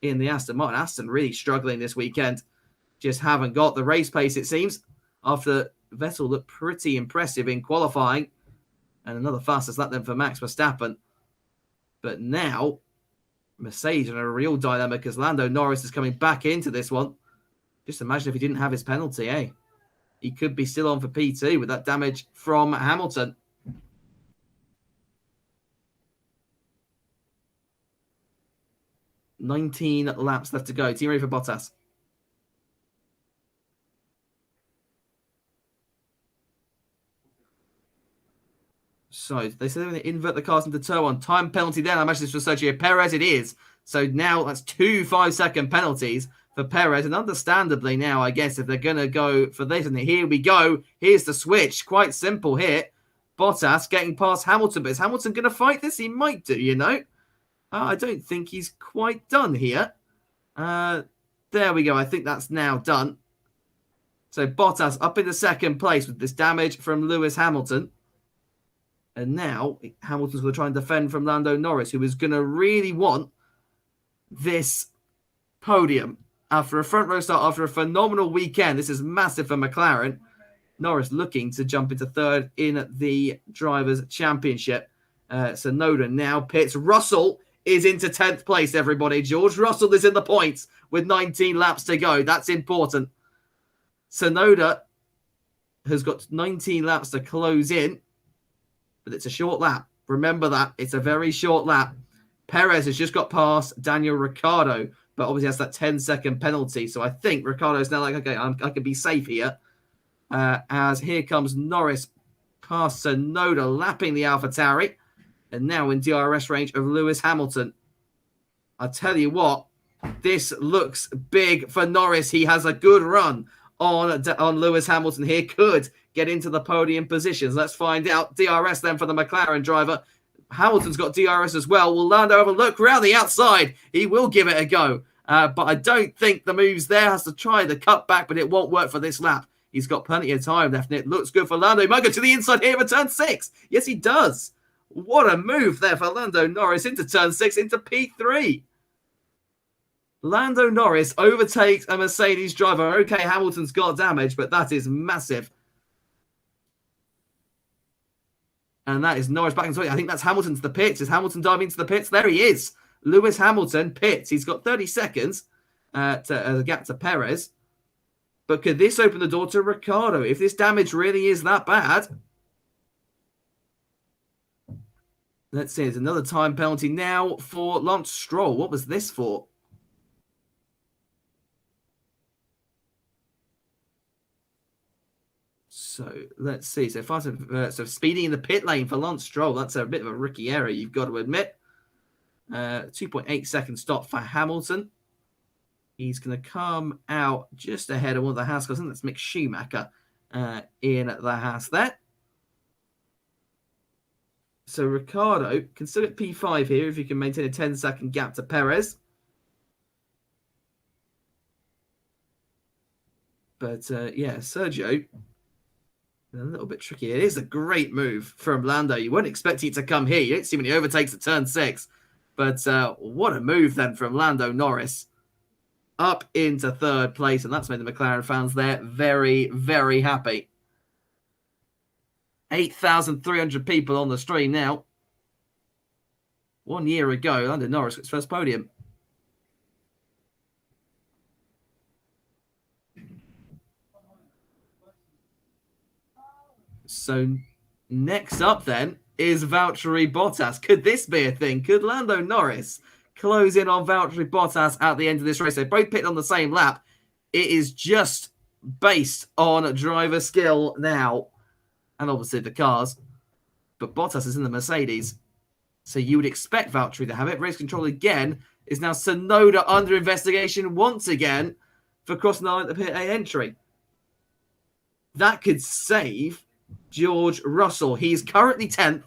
in the Aston Martin. Aston really struggling this weekend. Just haven't got the race pace, it seems, after Vettel looked pretty impressive in qualifying. And another fastest lap then for Max Verstappen. But now, Mercedes in a real dilemma because Lando Norris is coming back into this one. Just imagine if he didn't have his penalty, eh? He could be still on for P2 with that damage from Hamilton. $19 laps left to go. Team ready for Bottas. So they said they're going to invert the cars into turn one. Time penalty then. I imagine this was Sergio Perez. It is. So now that's 2 5-second penalties for Perez. And understandably now, I guess, if they're going to go for this, and here we go. Here's the switch. Quite simple here. Bottas getting past Hamilton. But is Hamilton going to fight this? He might do, you know. I don't think he's quite done here. There we go. I think that's now done. So Bottas up in the second place with this damage from Lewis Hamilton. And now Hamilton's going to try and defend from Lando Norris, who is going to really want this podium. After a front row start, after a phenomenal weekend, this is massive for McLaren. Norris looking to jump into third in the Drivers' Championship. Tsunoda now pits. Russell is into 10th place, everybody. George Russell is in the points with 19 laps to go. That's important. Tsunoda has got 19 laps to close in. But it's a short lap. Remember that. It's a very short lap. Perez has just got past Daniel Ricciardo, but obviously has that 10-second penalty. So I think Ricciardo's now like, okay, I can be safe here. As here comes Norris past Tsunoda, lapping the AlphaTauri. And now in DRS range of Lewis Hamilton. I tell you what, this looks big for Norris. He has a good run on Lewis Hamilton here. Could get into the podium positions. Let's find out. DRS then for the McLaren driver. Hamilton's got DRS as well. Will Lando have a look around the outside? He will give it a go. But I don't think the move's there. Has to try the cutback, but it won't work for this lap. He's got plenty of time left, and it looks good for Lando. He might go to the inside here for turn 6. Yes, he does. What a move there for Lando Norris into turn 6, into P3. Lando Norris overtakes a Mercedes driver. Okay, Hamilton's got damage, but that is massive. And that is Norris back into it. I think that's Hamilton to the pits. Is Hamilton diving into the pits? There he is. Lewis Hamilton pits. He's got 30 seconds as a gap to Perez. But could this open the door to Ricciardo? If this damage really is that bad. Let's see. There's another time penalty now for Lance Stroll. What was this for? So let's see. So speeding in the pit lane for Lance Stroll. That's a bit of a rookie error, you've got to admit. 2.8 second stop for Hamilton. He's going to come out just ahead of one of the Haas cars. I think that's Mick Schumacher in the Haas there. So Ricciardo can still get P5 here if he can maintain a 10-second gap to Perez. But yeah, Sergio, a little bit tricky. It is a great move from Lando. You weren't expecting it to come here. You don't see when he overtakes at turn 6. But what a move then from Lando Norris. Up into third place. And that's made the McLaren fans there very, very happy. 8,300 people on the stream now. 1 year ago, Lando Norris got his first podium. So next up then is Valtteri Bottas. Could this be a thing? Could Lando Norris close in on Valtteri Bottas at the end of this race? They both pitted on the same lap. It is just based on driver skill now. And obviously the cars. But Bottas is in the Mercedes. So you would expect Valtteri to have it. Race control again is now Tsunoda under investigation once again for crossing the line at the pit A entry. That could save George Russell. He's currently 10th.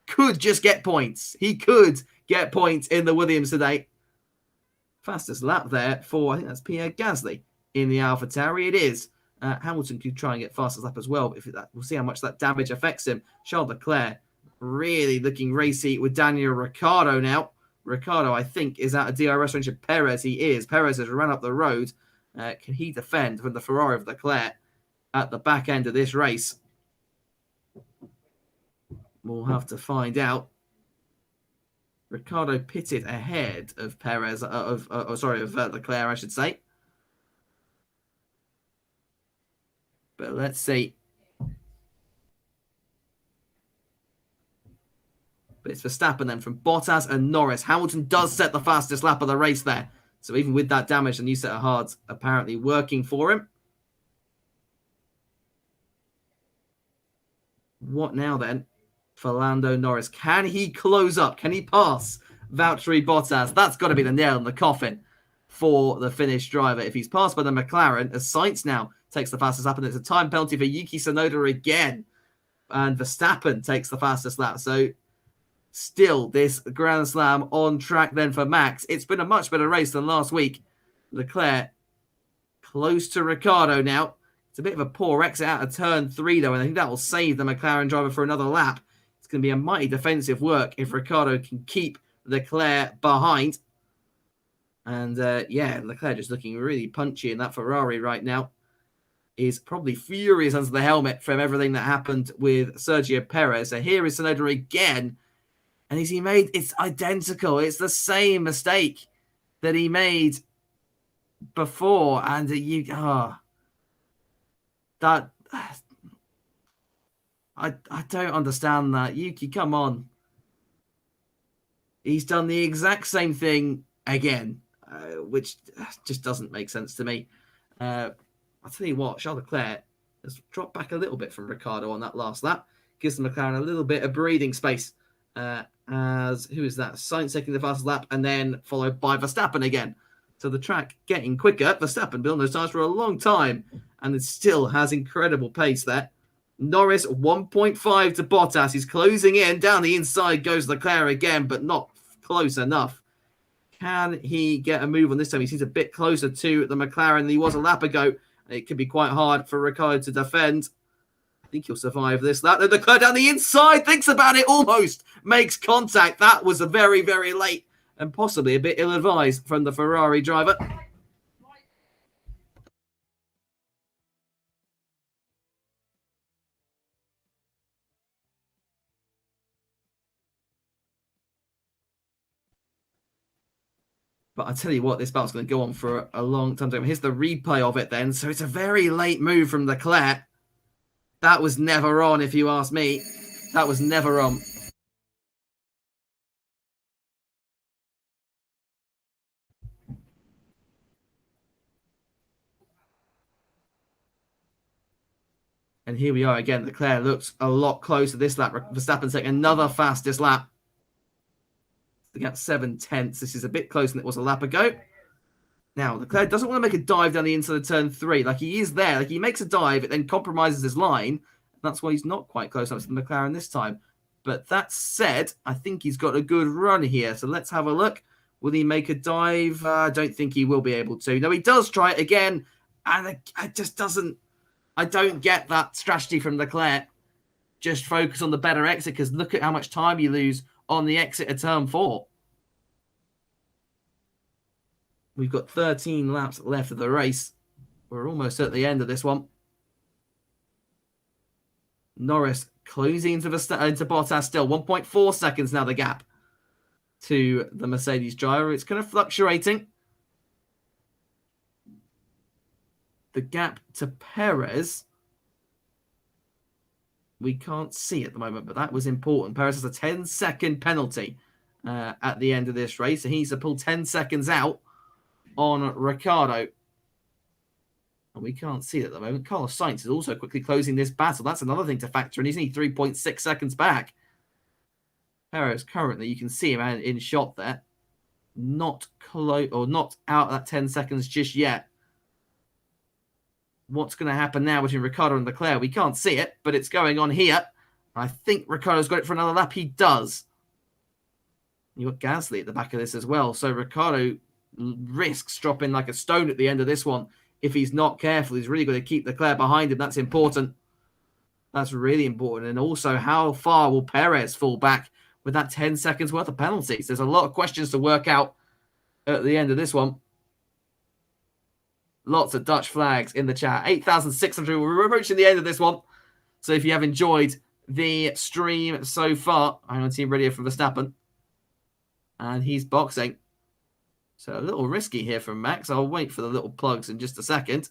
Could just get points. He could get points in the Williams today. Fastest lap there for, I think that's Pierre Gasly in the AlphaTauri. It is. Hamilton could try and get fastest lap as well. But we'll see how much that damage affects him. Charles Leclerc really looking racy with Daniel Ricciardo now. Ricciardo, I think, is out of DRS range of Perez. He is. Perez has run up the road. Can he defend from the Ferrari of Leclerc? at the back end of this race? We'll have to find out. Ricciardo pitted ahead of Perez, of Leclerc, I should say. But let's see. But it's Verstappen then from Bottas and Norris. Hamilton does set the fastest lap of the race there. So even with that damage, the new set of hards apparently working for him. What now then for Lando Norris? Can he close up? Can he pass Valtteri Bottas? That's got to be the nail in the coffin for the Finnish driver. If he's passed by the McLaren, as Sainz now takes the fastest lap, and it's a time penalty for Yuki Tsunoda again. And Verstappen takes the fastest lap. So still this Grand Slam on track then for Max. It's been a much better race than last week. Leclerc close to Ricciardo now. It's a bit of a poor exit out of turn 3, though, and I think that will save the McLaren driver for another lap. It's going to be a mighty defensive work if Ricciardo can keep Leclerc behind. And, Leclerc just looking really punchy in that Ferrari right now. Is probably furious under the helmet from everything that happened with Sergio Perez. So here is Tsunoda again. And it's identical. It's the same mistake that he made before. And I don't understand that. Yuki, come on. He's done the exact same thing again, which just doesn't make sense to me. I'll tell you what, Charles Leclerc has dropped back a little bit from Ricciardo on that last lap. Gives the McLaren a little bit of breathing space. As who is that? Sainz taking the fastest lap and then followed by Verstappen again. So the track getting quicker. Verstappen been on those tires for a long time and it still has incredible pace there. Norris 1.5 to Bottas. He's closing in. Down the inside goes Leclerc again, but not close enough. Can he get a move on this time? He seems a bit closer to the McLaren than he was a lap ago. It could be quite hard for Ricciardo to defend. I think he'll survive this lap. Then Leclerc down the inside, thinks about it, almost makes contact. That was a very, very late and possibly a bit ill-advised from the Ferrari driver. But I tell you what, this battle's going to go on for a long time. Here's the replay of it then. So it's a very late move from Leclerc. That was never on, if you ask me. That was never on. And here we are again. Leclerc looks a lot closer this lap. Verstappen taking another fastest lap. The gap 7/10. This is a bit closer than it was a lap ago. Now, Leclerc doesn't want to make a dive down the inside of turn 3. Like, he is there. Like, he makes a dive. It then compromises his line. That's why he's not quite close up to the McLaren this time. But that said, I think he's got a good run here. So let's have a look. Will he make a dive? I don't think he will be able to. No, he does try it again. And it just doesn't... I don't get that strategy from Leclerc. Just focus on the better exit, because look at how much time you lose on the exit of turn 4. We've got 13 laps left of the race. We're almost at the end of this one. Norris closing into Bottas still. 1.4 seconds now the gap to the Mercedes driver. It's kind of fluctuating. The gap to Perez, we can't see at the moment, but that was important. Perez has a 10-second penalty at the end of this race, and he's to pull 10 seconds out on Ricciardo. And we can't see it at the moment. Carlos Sainz is also quickly closing this battle. That's another thing to factor in. He's only 3.6 seconds back. Perez currently, you can see him in shot there. Not close, or not out that 10 seconds just yet. What's going to happen now between Ricciardo and Leclerc? We can't see it, but it's going on here. I think Ricciardo's got it for another lap. He does. You've got Gasly at the back of this as well. So Ricciardo risks dropping like a stone at the end of this one. If he's not careful, he's really going to keep Leclerc behind him. That's important. That's really important. And also, how far will Perez fall back with that 10 seconds worth of penalties? There's a lot of questions to work out at the end of this one. Lots of Dutch flags in the chat. 8,600. We're approaching the end of this one. So if you have enjoyed the stream so far, I'm on team radio for Verstappen. And he's boxing. So a little risky here from Max. I'll wait for the little plugs in just a second.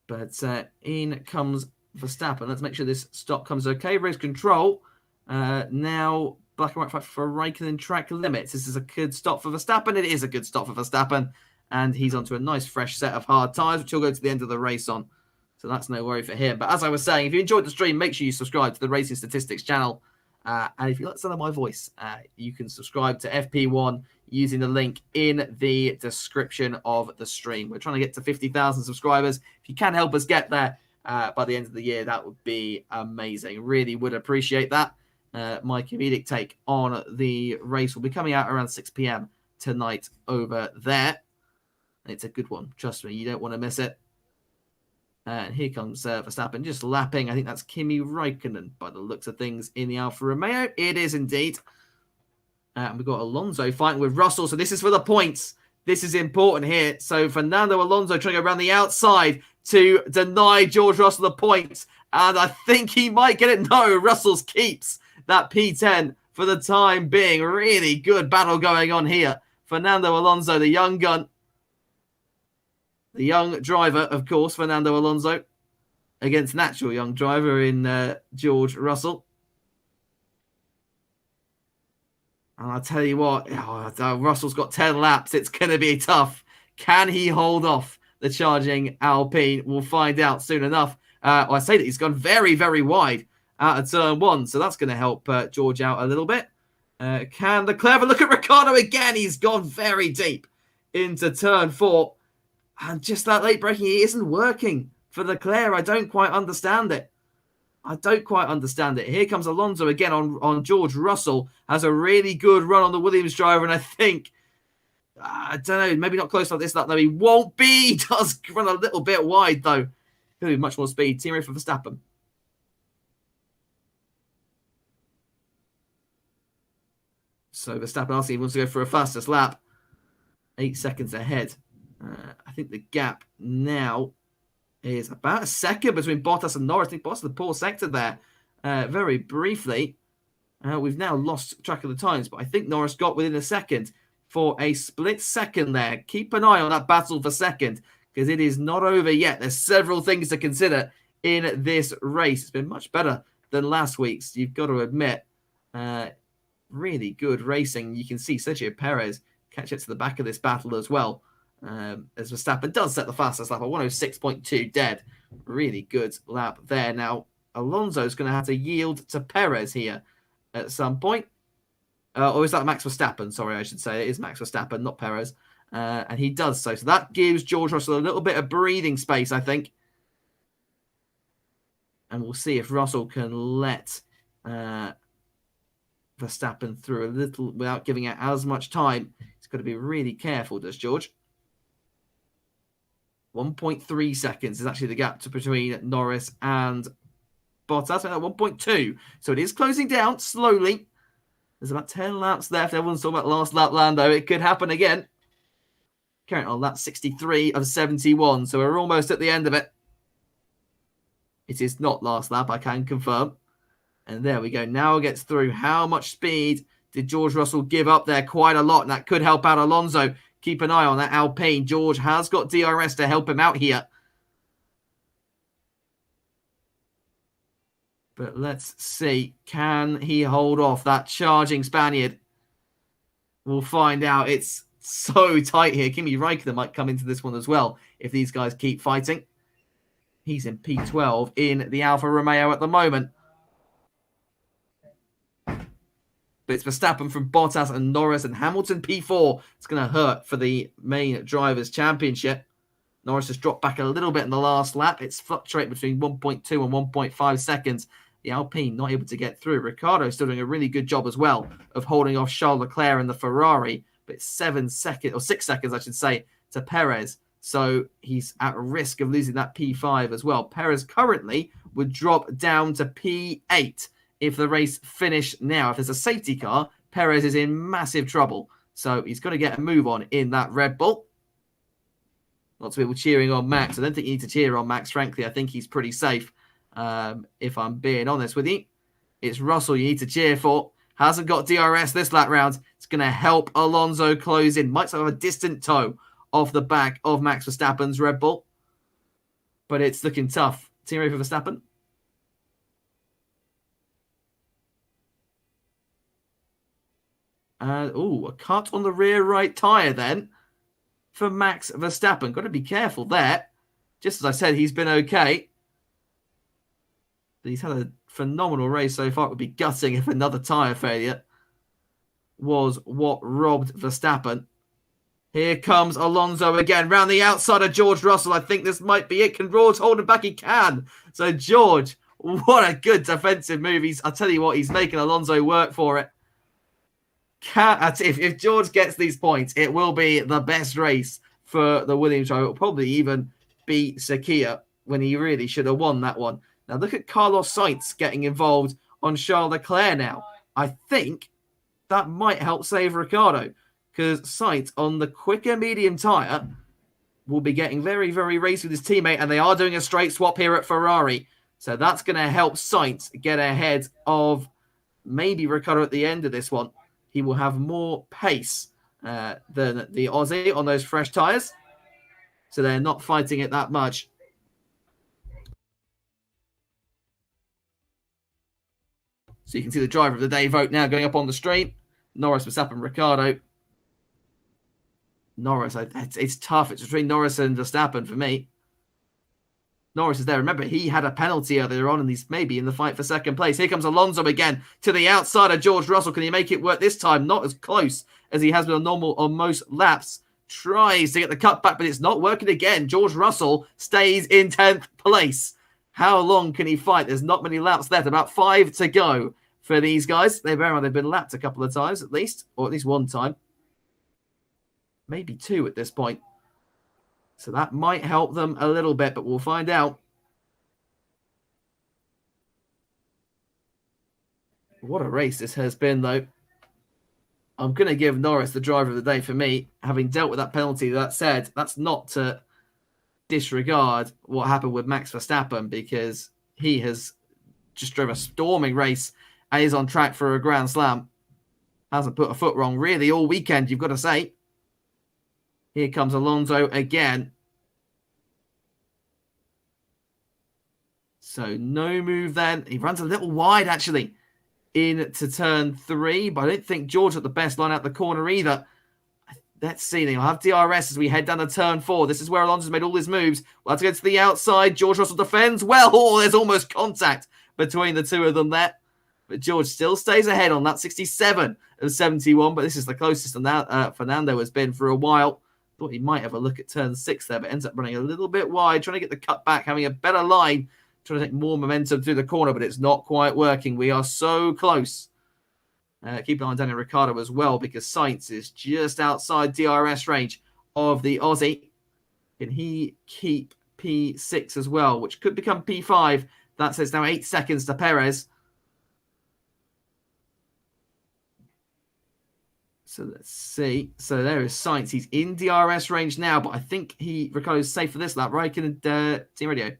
But in comes Verstappen. Let's make sure this stop comes okay. Race control. Now, black and white fight for Raikkonen track limits. This is a good stop for Verstappen. It is a good stop for Verstappen. And he's onto a nice fresh set of hard tyres, which he'll go to the end of the race on. So that's no worry for him. But as I was saying, if you enjoyed the stream, make sure you subscribe to the Racing Statistics channel. And if you like the sound of my voice, you can subscribe to FP1 using the link in the description of the stream. We're trying to get to 50,000 subscribers. If you can help us get there by the end of the year, that would be amazing. Really would appreciate that. My comedic take on the race will be coming out around 6 p.m. tonight over there. It's a good one. Trust me, you don't want to miss it. And here comes Verstappen just lapping. I think that's Kimi Raikkonen by the looks of things in the Alfa Romeo. It is indeed. And we've got Alonso fighting with Russell. So this is for the points. This is important here. So Fernando Alonso trying to go around the outside to deny George Russell the points. And I think he might get it. No, Russell's keeps that P10 for the time being. Really good battle going on here. Fernando Alonso, the young gun. The young driver, of course, Fernando Alonso, against natural young driver in George Russell. And I'll tell you what, Russell's got 10 laps. It's going to be tough. Can he hold off the charging Alpine? We'll find out soon enough. I say that he's gone very, very wide out of turn one, so that's going to help George out a little bit. Can the clever look at Ricciardo again? He's gone very deep into turn four. And just that late braking, it isn't working for Leclerc. I don't quite understand it. Here comes Alonso again on George Russell. Has a really good run on the Williams driver. And I think, I don't know, maybe not close like this. No, he won't be. He does run a little bit wide, though. He'll be much more speed. Team for Verstappen. So Verstappen asking if he wants to go for a fastest lap. 8 seconds ahead. I think the gap now is about a second between Bottas and Norris. I think Bottas the poor sector there very briefly. We've now lost track of the times, but I think Norris got within a second for a split second there. Keep an eye on that battle for second because it is not over yet. There's several things to consider in this race. It's been much better than last week's, you've got to admit. Really good racing. You can see Sergio Perez catch it to the back of this battle as well. As Verstappen does set the fastest lap at 106.2 dead. Really good lap there. Now, Alonso's going to have to yield to Perez here at some point. Or is that Max Verstappen? Sorry, I should say. It is Max Verstappen, not Perez. And he does so. So that gives George Russell a little bit of breathing space, I think. And we'll see if Russell can let Verstappen through a little without giving it as much time. He's got to be really careful, does George? 1.3 seconds is actually the gap between Norris and Bottas. 1.2. So it is closing down slowly. There's about 10 laps left. Everyone's talking about last lap, Lando. It could happen again. Carrying on, that's 63 of 71. So we're almost at the end of it. It is not last lap, I can confirm. And there we go. Now it gets through. How much speed did George Russell give up there? Quite a lot. And that could help out Alonso. Keep an eye on that Alpine. George has got DRS to help him out here. But let's see. Can he hold off that charging Spaniard? We'll find out. It's so tight here. Kimi Raikkonen might come into this one as well if these guys keep fighting. He's in P12 in the Alfa Romeo at the moment. But it's Verstappen from Bottas and Norris and Hamilton P4. It's going to hurt for the main drivers' championship. Norris has dropped back a little bit in the last lap. It's fluctuating between 1.2 and 1.5 seconds. The Alpine not able to get through. Ricciardo still doing a really good job as well of holding off Charles Leclerc in the Ferrari. But it's 6 seconds, I should say, to Perez. So he's at risk of losing that P5 as well. Perez currently would drop down to P8 if the race finished now. If there's a safety car, Perez is in massive trouble So he's got to get a move on in that Red Bull. Lots of people cheering on Max. I don't think you need to cheer on Max, frankly. I think he's pretty safe, if I'm being honest with you. It's Russell you need to cheer for. Hasn't got DRS this lap round. It's going to help Alonso close in. Might have a distant toe off the back of Max Verstappen's Red Bull. But it's looking tough. Team ready for Verstappen? And, a cut on the rear right tyre then for Max Verstappen. Got to be careful there. Just as I said, he's been okay. But he's had a phenomenal race so far. It would be gutting if another tyre failure was what robbed Verstappen. Here comes Alonso again, round the outside of George Russell. I think this might be it. Can George hold him back? He can. So George, what a good defensive move. I'll tell you what, he's making Alonso work for it. If George gets these points, it will be the best race for the Williams driver. It will probably even beat Sakia when he really should have won that one. Now look at Carlos Sainz getting involved on Charles Leclerc now. I think that might help save Ricciardo, because Sainz on the quicker medium tyre will be getting very, very racy with his teammate, and they are doing a straight swap here at Ferrari. So that's going to help Sainz get ahead of maybe Ricciardo at the end of this one. He will have more pace than the Aussie on those fresh tyres. So they're not fighting it that much. So you can see the driver of the day vote now going up on the stream. Norris, Verstappen, Ricciardo. Norris, it's tough. It's between Norris and Verstappen for me. Norris is there. Remember, he had a penalty earlier on, and he's maybe in the fight for second place. Here comes Alonso again to the outside of George Russell. Can he make it work this time? Not as close as he has been on most laps. Tries to get the cut back, but it's not working again. George Russell stays in 10th place. How long can he fight? There's not many laps left. About 5 to go for these guys. They've been lapped a couple of times at least, or at least one time. Maybe 2 at this point. So that might help them a little bit, but we'll find out. What a race this has been, though. I'm going to give Norris the driver of the day for me, having dealt with that penalty. That said, that's not to disregard what happened with Max Verstappen, because he has just drove a storming race and is on track for a Grand Slam. Hasn't put a foot wrong really all weekend, you've got to say. Here comes Alonso again. So no move then. He runs a little wide, actually, into turn 3. But I don't think George got the best line out the corner either. Let's see. They'll have DRS as we head down to turn 4. This is where Alonso's made all his moves. We'll have to go to the outside. George Russell defends. Well, there's almost contact between the two of them there. But George still stays ahead on that 67 of 71. But this is the closest Fernando has been for a while. Thought he might have a look at turn 6 there, but ends up running a little bit wide, trying to get the cut back, having a better line, trying to take more momentum through the corner, but it's not quite working. We are so close. Keep an eye on Daniel Ricciardo as well, because Sainz is just outside DRS range of the Aussie. Can he keep P6 as well, which could become P5? That says now 8 seconds to Perez. So let's see. So there is Sainz. He's in DRS range now, but I think Ricciardo's safe for this lap, right? Can team radio.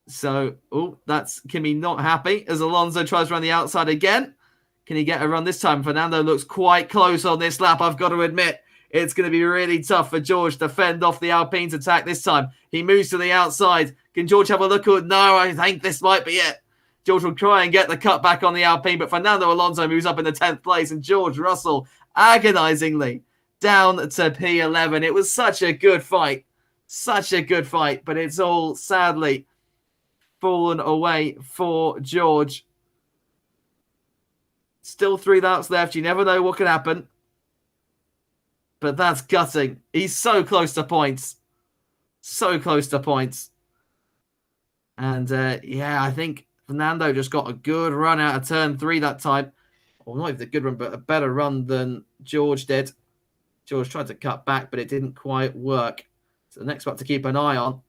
So, that's Kimi not happy as Alonso tries to run the outside again. Can he get a run this time? Fernando looks quite close on this lap, I've got to admit. It's going to be really tough for George to fend off the Alpine's attack this time. He moves to the outside. Can George have a look? No, I think this might be it. George will try and get the cut back on the Alpine, but Fernando Alonso moves up in the 10th place, and George Russell agonizingly down to P11. It was such a good fight. Such a good fight, but it's all sadly fallen away for George. Still 3 laps left. You never know what could happen. But that's gutting. He's so close to points. So close to points. And, I think Fernando just got a good run out of turn 3 that time. Well, not even a good run, but a better run than George did. George tried to cut back, but it didn't quite work. So the next one to keep an eye on.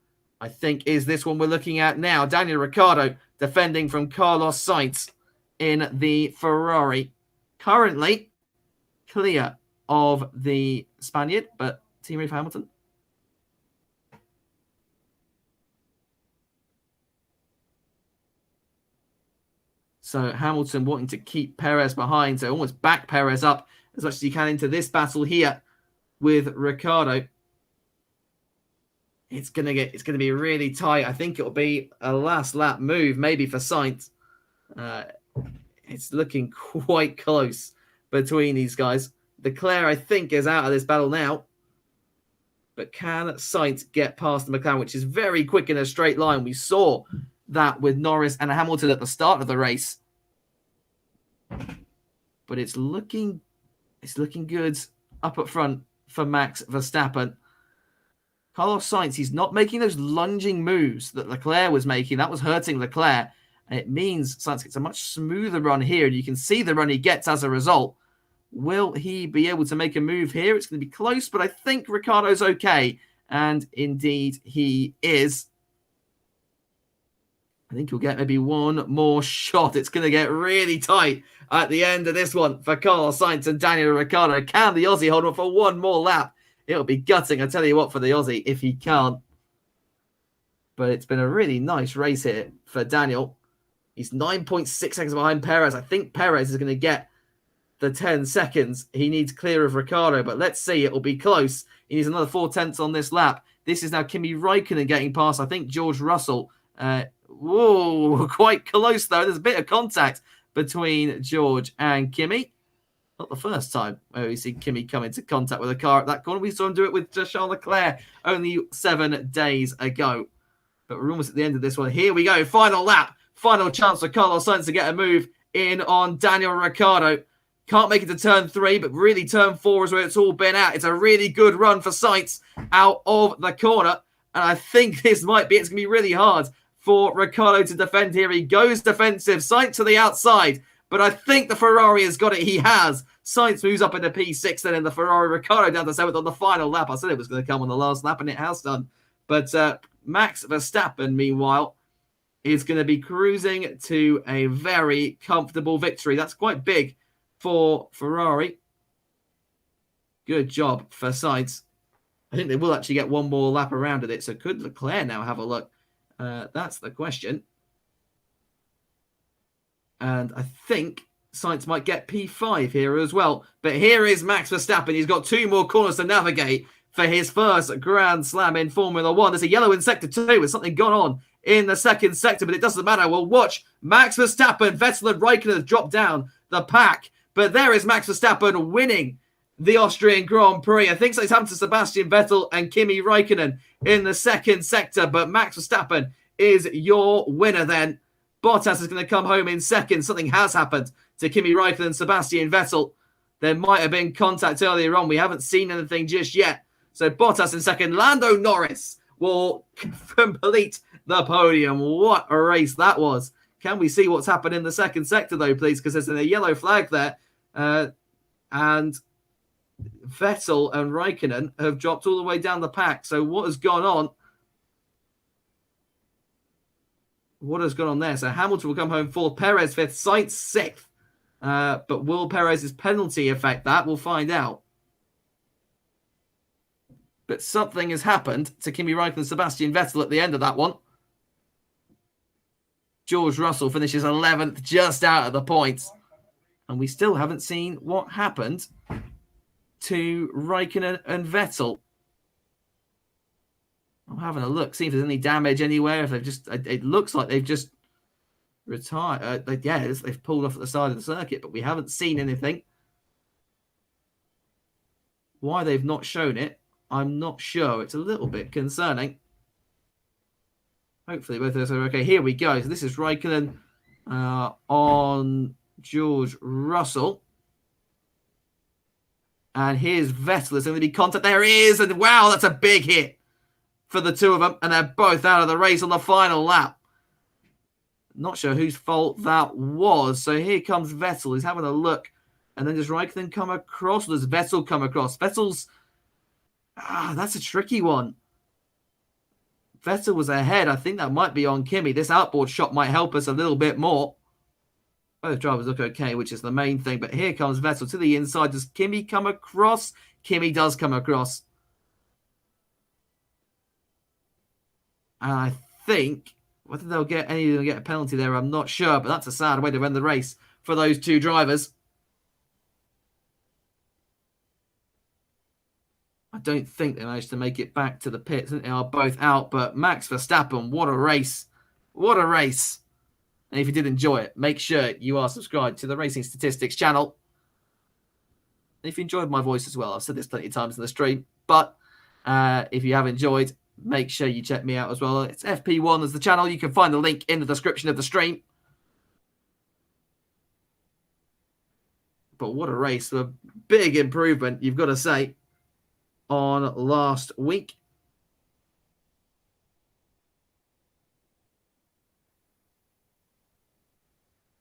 I think, is this one we're looking at now. Daniel Ricciardo defending from Carlos Sainz in the Ferrari. Currently clear of the Spaniard, but teammate for Hamilton. So Hamilton wanting to keep Perez behind, so almost back Perez up as much as he can into this battle here with Ricciardo. It's gonna be really tight. I think it'll be a last lap move, maybe for Sainz. It's looking quite close between these guys. Leclerc, I think, is out of this battle now. But can Sainz get past the McLaren, which is very quick in a straight line? We saw that with Norris and Hamilton at the start of the race. But it's looking good up at front for Max Verstappen. Carlos Sainz, he's not making those lunging moves that Leclerc was making. That was hurting Leclerc. And it means Sainz gets a much smoother run here. And you can see the run he gets as a result. Will he be able to make a move here? It's going to be close, but I think Ricciardo's okay. And indeed, he is. I think he'll get maybe one more shot. It's going to get really tight at the end of this one for Carlos Sainz and Daniel Ricciardo. Can the Aussie hold on for one more lap? It'll be gutting, I tell you what, for the Aussie if he can't. But it's been a really nice race here for Daniel. He's 9.6 seconds behind Perez. I think Perez is going to get the 10 seconds. He needs clear of Ricciardo, but let's see. It will be close. He needs another 4/10 on this lap. This is now Kimi Räikkönen getting past, I think, George Russell. Whoa, quite close, though. There's a bit of contact between George and Kimi. Not the first time we see Kimi come into contact with a car at that corner. We saw him do it with Charles Leclerc only 7 days ago. But we're almost at the end of this one. Here we go. Final lap. Final chance for Carlos Sainz to get a move in on Daniel Ricciardo. Can't make it to turn 3, but really turn 4 is where it's all been at. It's a really good run for Sainz out of the corner. And I think this might be, it's going to be really hard for Ricciardo to defend here. He goes defensive. Sainz to the outside. But I think the Ferrari has got it. He has. Sainz moves up into P6 then in the Ferrari. Ricciardo down to 7th on the final lap. I said it was going to come on the last lap, and it has done. But Max Verstappen, meanwhile, is going to be cruising to a very comfortable victory. That's quite big for Ferrari. Good job for Sainz. I think they will actually get one more lap around at it. So could Leclerc now have a look? That's the question. And I think Sainz might get P5 here as well. But here is Max Verstappen. He's got 2 more corners to navigate for his first Grand Slam in Formula 1. There's a yellow in Sector 2 with something gone on in the second sector, but it doesn't matter. We'll watch Max Verstappen. Vettel and Raikkonen have dropped down the pack. But there is Max Verstappen winning the Austrian Grand Prix. I think so. It's happened to Sebastian Vettel and Kimi Räikkönen in the second sector. But Max Verstappen is your winner then. Bottas is going to come home in second. Something has happened to Kimi Räikkönen and Sebastian Vettel. There might have been contact earlier on. We haven't seen anything just yet. So Bottas in second. Lando Norris will complete the podium. What a race that was. Can we see what's happened in the second sector, though, please? Because there's a yellow flag there. And Vettel and Raikkonen have dropped all the way down the pack. So what has gone on? What has gone on there? So Hamilton will come home 4th, Perez 5th, Sainz 6th. But will Perez's penalty affect that? We'll find out. But something has happened to Kimi Räikkönen and Sebastian Vettel at the end of that one. George Russell finishes 11th, just out of the points. And we still haven't seen what happened to Raikkonen and Vettel. I'm having a look, see if there's any damage anywhere. If they've just, it looks like they've just retired. They've pulled off at the side of the circuit, but we haven't seen anything. Why they've not shown it, I'm not sure. It's a little bit concerning. Hopefully both of us are okay. Here we go. So this is Raikkonen on George Russell. And here's Vettel. Is going to be contact. There he is. And wow, that's a big hit for the two of them. And they're both out of the race on the final lap. Not sure whose fault that was. So here comes Vettel. He's having a look. And then does Raikkonen come across? Or does Vettel come across? Vettel's... that's a tricky one. Vettel was ahead. I think that might be on Kimi. This outboard shot might help us a little bit more. Both drivers look okay, which is the main thing. But here comes Vettel to the inside. Does Kimi come across? Kimi does come across. And I think whether they'll get any of them get a penalty there, I'm not sure. But that's a sad way to end the race for those two drivers. I don't think they managed to make it back to the pits. They are both out. But Max Verstappen, what a race. What a race. And if you did enjoy it, make sure you are subscribed to the Racing Statistics channel. And if you enjoyed my voice as well, I've said this plenty of times in the stream. But if you have enjoyed, make sure you check me out as well. It's FP1 as the channel. You can find the link in the description of the stream. But what a race. A big improvement, you've got to say, on last week.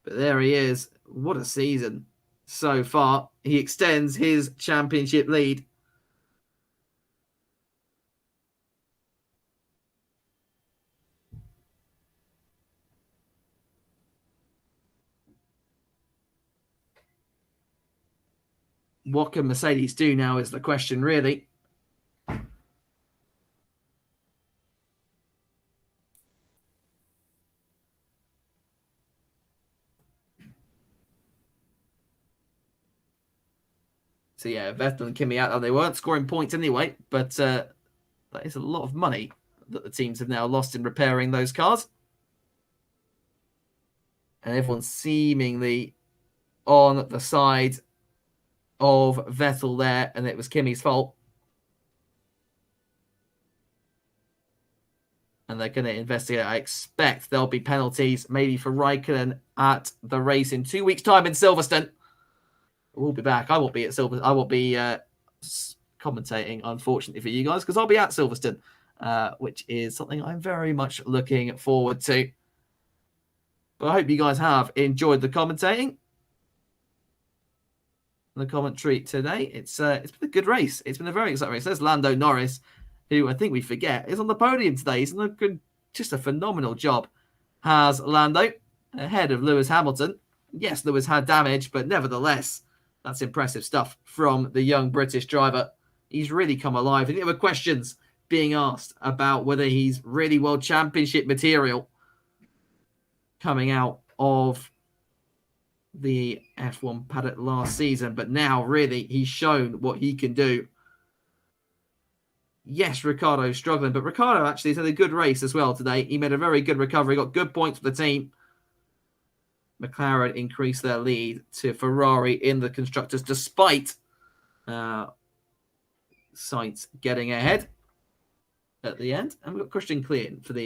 But there he is. What a season so far. He extends his championship lead. What can Mercedes do now is the question, really. So yeah, Vettel and Kimi out. They weren't scoring points anyway, but that is a lot of money that the teams have now lost in repairing those cars. And everyone's seemingly on the side of Vettel there, and it was Kimi's fault. And they're going to investigate. I expect there'll be penalties, maybe for Raikkonen at the race in 2 weeks' time in Silverstone. We'll be back. I won't be at Silverstone. I won't be commentating, unfortunately for you guys, because I'll be at Silverstone, which is something I'm very much looking forward to. But I hope you guys have enjoyed the commentating, the commentary today. It's been a good race. It's been a very exciting race. There's Lando Norris, who I think we forget is on the podium today. He's done just a phenomenal job. Has Lando ahead of Lewis Hamilton. Yes, Lewis had damage, but nevertheless, that's impressive stuff from the young British driver. He's really come alive. And there were questions being asked about whether he's really World Championship material coming out of the F1 paddock last season. But now, really, he's shown what he can do. Yes, Ricciardo's struggling, but Ricciardo actually has had a good race as well today. He made a very good recovery, got good points for the team. McLaren increased their lead to Ferrari in the constructors, despite Sainz getting ahead at the end. And we've got Christian Klein for the